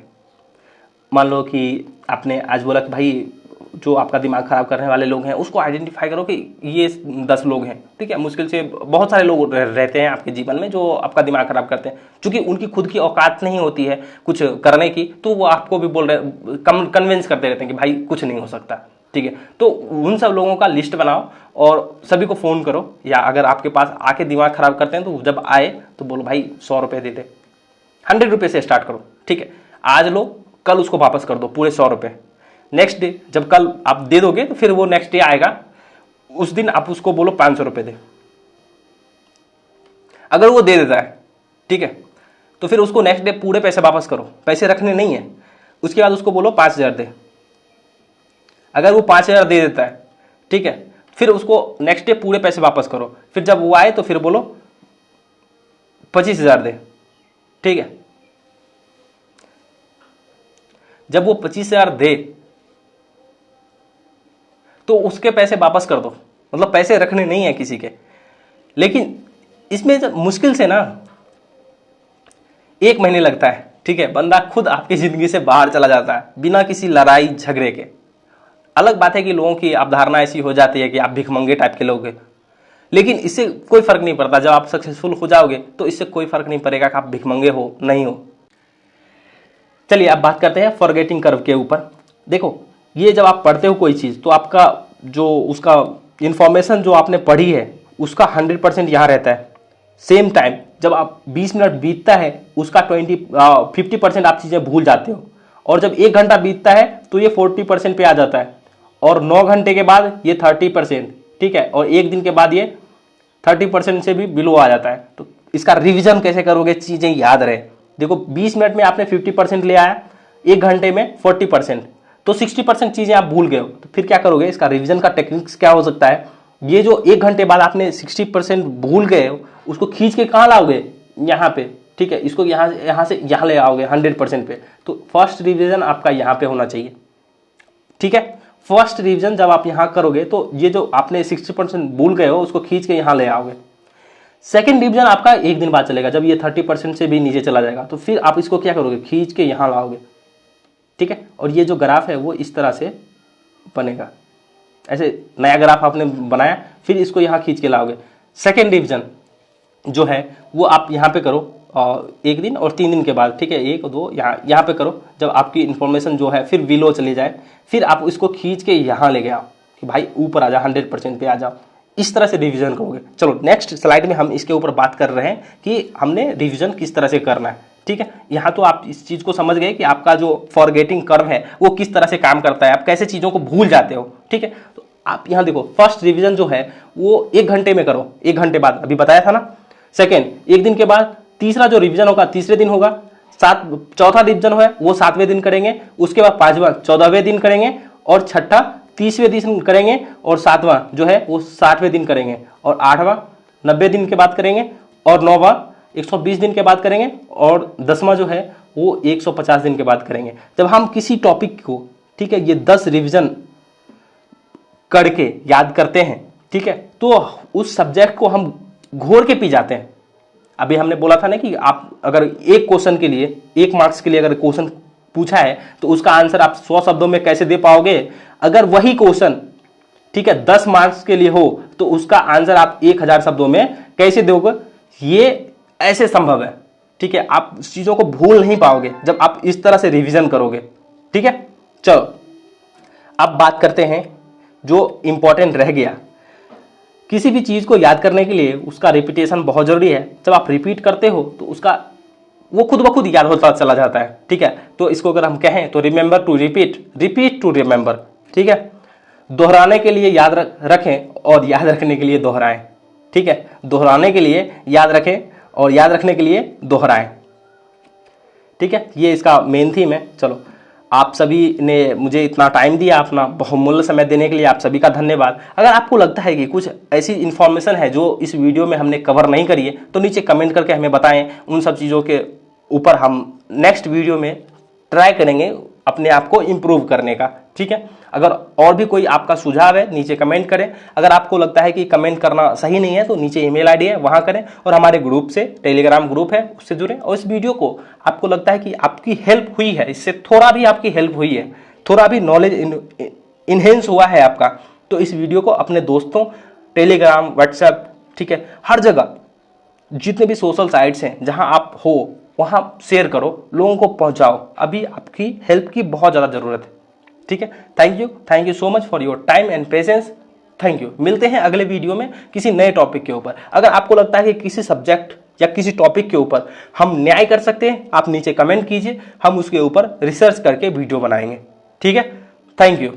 मान लो कि आपने आज बोला कि भाई जो आपका दिमाग खराब करने वाले लोग हैं उसको आइडेंटिफाई करो कि ये 10 लोग हैं, ठीक है, मुश्किल से बहुत सारे लोग रहते हैं आपके जीवन में जो आपका दिमाग खराब करते हैं, क्योंकि उनकी खुद की औकात नहीं होती है कुछ करने की, तो वो आपको भी बोल रहे कन्विंस करते रहते हैं कि भाई कुछ नहीं हो सकता, ठीक है। तो उन सब लोगों का लिस्ट बनाओ और सभी को फोन करो, या अगर आपके पास आके दिमाग खराब करते हैं तो जब आए तो बोलो भाई 100 रुपये दे दे, 100 रुपये से स्टार्ट करो, ठीक है, आज लो कल उसको वापस कर दो पूरे 100 रुपये। नेक्स्ट डे जब कल आप दे दोगे तो फिर वो नेक्स्ट डे आएगा, उस दिन आप उसको बोलो 500 रुपये दे। अगर वो दे देता है, ठीक है, तो फिर उसको नेक्स्ट डे पूरे पैसे वापस करो, पैसे रखने नहीं है। उसके बाद उसको बोलो 5000 दे। अगर वो 5000 दे देता है, ठीक है, फिर उसको नेक्स्ट डे पूरे पैसे वापस करो। फिर जब वो आए तो फिर बोलो 25000 दे, ठीक है। जब वो 25000 दे तो उसके पैसे वापस कर दो, मतलब पैसे रखने नहीं है किसी के। लेकिन इसमें जब मुश्किल से ना 1 महीने लगता है, ठीक है, बंदा खुद आपकी जिंदगी से बाहर चला जाता है बिना किसी लड़ाई झगड़े के। अलग बात है कि लोगों की अवधारणा ऐसी हो जाती है कि आप भिखमंगे टाइप के लोग हैं, लेकिन इससे कोई फर्क नहीं पड़ता। जब आप सक्सेसफुल हो जाओगे तो इससे कोई फर्क नहीं पड़ेगा कि आप भिखमंगे हो नहीं हो। चलिए अब बात करते हैं फॉरगेटिंग कर्व के ऊपर। देखो, ये जब आप पढ़ते हो कोई चीज़ तो आपका जो उसका इंफॉर्मेशन जो आपने पढ़ी है उसका 100% यहाँ रहता है। सेम टाइम जब आप 20 मिनट बीतता है उसका 50% आप चीज़ें भूल जाते हो, और जब 1 घंटा बीतता है तो ये 40% पे आ जाता है, और 9 घंटे के बाद ये 30%, ठीक है, और 1 दिन के बाद ये 30% से भी बिलो आ जाता है। तो इसका रिवीजन कैसे करोगे, चीज़ें याद रहे। देखो 20 मिनट में आपने 50% ले आया, 1 घंटे में 40%, तो 60% चीज़ें आप भूल गए हो। तो फिर क्या करोगे, इसका रिवीजन का टेक्निक्स क्या हो सकता है, ये जो 1 घंटे बाद आपने 60% भूल गए हो उसको खींच के कहाँ लाओगे, यहाँ पे, ठीक है, इसको यहाँ से यहाँ ले आओगे 100% पे। तो फर्स्ट रिवीजन आपका यहाँ पे होना चाहिए, ठीक है। फर्स्ट रिवीजन जब आप यहाँ करोगे तो ये जो आपने 60% भूल गए हो उसको खींच के यहाँ ले आओगे। सेकेंड रिवीजन आपका 1 दिन बाद चलेगा, जब ये 30% से भी नीचे चला जाएगा तो फिर आप इसको क्या करोगे, खींच के यहाँ लाओगे, ठीक है। और ये जो ग्राफ है वो इस तरह से बनेगा, ऐसे नया ग्राफ आपने बनाया, फिर इसको यहाँ खींच के लाओगे। सेकेंड रिवीजन जो है वो आप यहाँ पे करो 1 दिन और 3 दिन के बाद, ठीक है, 1 2 यहाँ पे करो। जब आपकी इंफॉर्मेशन जो है फिर बिलो चली जाए, फिर आप इसको खींच के यहाँ ले आओ कि भाई ऊपर आ जाओ, 100% पे आ जाओ। इस तरह से रिवीजन करोगे। चलो नेक्स्ट स्लाइड में हम इसके ऊपर बात कर रहे हैं कि हमने रिवीजन किस तरह से करना है, ठीक है। यहाँ तो आप इस चीज़ को समझ गए कि आपका जो फॉरगेटिंग कर्व है वो किस तरह से काम करता है, आप कैसे चीज़ों को भूल जाते हो, ठीक है। तो आप यहाँ देखो, फर्स्ट रिवीजन जो है वो 1 घंटे में करो, 1 घंटे बाद, अभी बताया था ना। सेकेंड 1 दिन के बाद, तीसरा जो रिवीजन होगा तीसरे दिन होगा, चौथा रिवीजन है वो 7वें दिन करेंगे, उसके बाद 5वां 14वें दिन करेंगे, और छठा 30वें दिन करेंगे, और 7वां जो है वो 60वें दिन करेंगे, और 8वां 90 दिन के बाद करेंगे, और 9वां 120 दिन के बाद करेंगे, और 10वां जो है वो 150 दिन के बाद करेंगे। जब हम किसी टॉपिक को, ठीक है, ये 10 रिवीजन करके याद करते हैं, ठीक है, तो उस सब्जेक्ट को हम घोर के पी जाते हैं। अभी हमने बोला था ना कि आप अगर एक क्वेश्चन के लिए 1 मार्क्स के लिए अगर क्वेश्चन पूछा है तो उसका आंसर आप 100 शब्दों में कैसे दे पाओगे। अगर वही क्वेश्चन, ठीक है, 10 मार्क्स के लिए हो तो उसका आंसर आप 1000 शब्दों में कैसे दोगे, ये ऐसे संभव है, ठीक है। आप चीज़ों को भूल नहीं पाओगे जब आप इस तरह से रिवीजन करोगे, ठीक है। चलो अब बात करते हैं जो इंपॉर्टेंट रह गया। किसी भी चीज़ को याद करने के लिए उसका रिपीटेशन बहुत ज़रूरी है। जब आप रिपीट करते हो तो उसका वो खुद ब खुद याद होता चला जाता है, ठीक है। तो इसको अगर हम कहें तो remember to repeat, repeat to remember, ठीक है। दोहराने के लिए याद रखें और याद रखने के लिए दोहराएं, ठीक है। दोहराने के लिए याद रखें और याद रखने के लिए दोहराएं, ठीक है। ये इसका मेन थीम है। चलो, आप सभी ने मुझे इतना टाइम दिया, अपना बहुमूल्य समय देने के लिए आप सभी का धन्यवाद। अगर आपको लगता है कि कुछ ऐसी इन्फॉर्मेशन है जो इस वीडियो में हमने कवर नहीं करी है तो नीचे कमेंट करके हमें बताएं। उन सब चीज़ों के ऊपर हम नेक्स्ट वीडियो में ट्राई करेंगे अपने आप को इम्प्रूव करने का, ठीक है। अगर और भी कोई आपका सुझाव है नीचे कमेंट करें। अगर आपको लगता है कि कमेंट करना सही नहीं है तो नीचे ईमेल आईडी है, वहां करें, और हमारे ग्रुप से, टेलीग्राम ग्रुप है, उससे जुड़ें। और इस वीडियो को आपको लगता है कि आपकी हेल्प हुई है, इससे थोड़ा भी आपकी हेल्प हुई है, थोड़ा भी नॉलेज इन्हेंस हुआ है आपका, तो इस वीडियो को अपने दोस्तों, टेलीग्राम, व्हाट्सएप, ठीक है, हर जगह जितने भी सोशल साइट्स हैं जहां आप हो वहां शेयर करो, लोगों को पहुंचाओ। अभी आपकी हेल्प की बहुत ज़्यादा ज़रूरत है, ठीक है। Thank you so much for your time and patience. Thank you. मिलते हैं अगले वीडियो में किसी नए टॉपिक के ऊपर। अगर आपको लगता है कि किसी सब्जेक्ट या किसी टॉपिक के ऊपर हम न्याय कर सकते हैं, आप नीचे कमेंट कीजिए, हम उसके ऊपर रिसर्च करके वीडियो बनाएंगे, ठीक है। Thank you.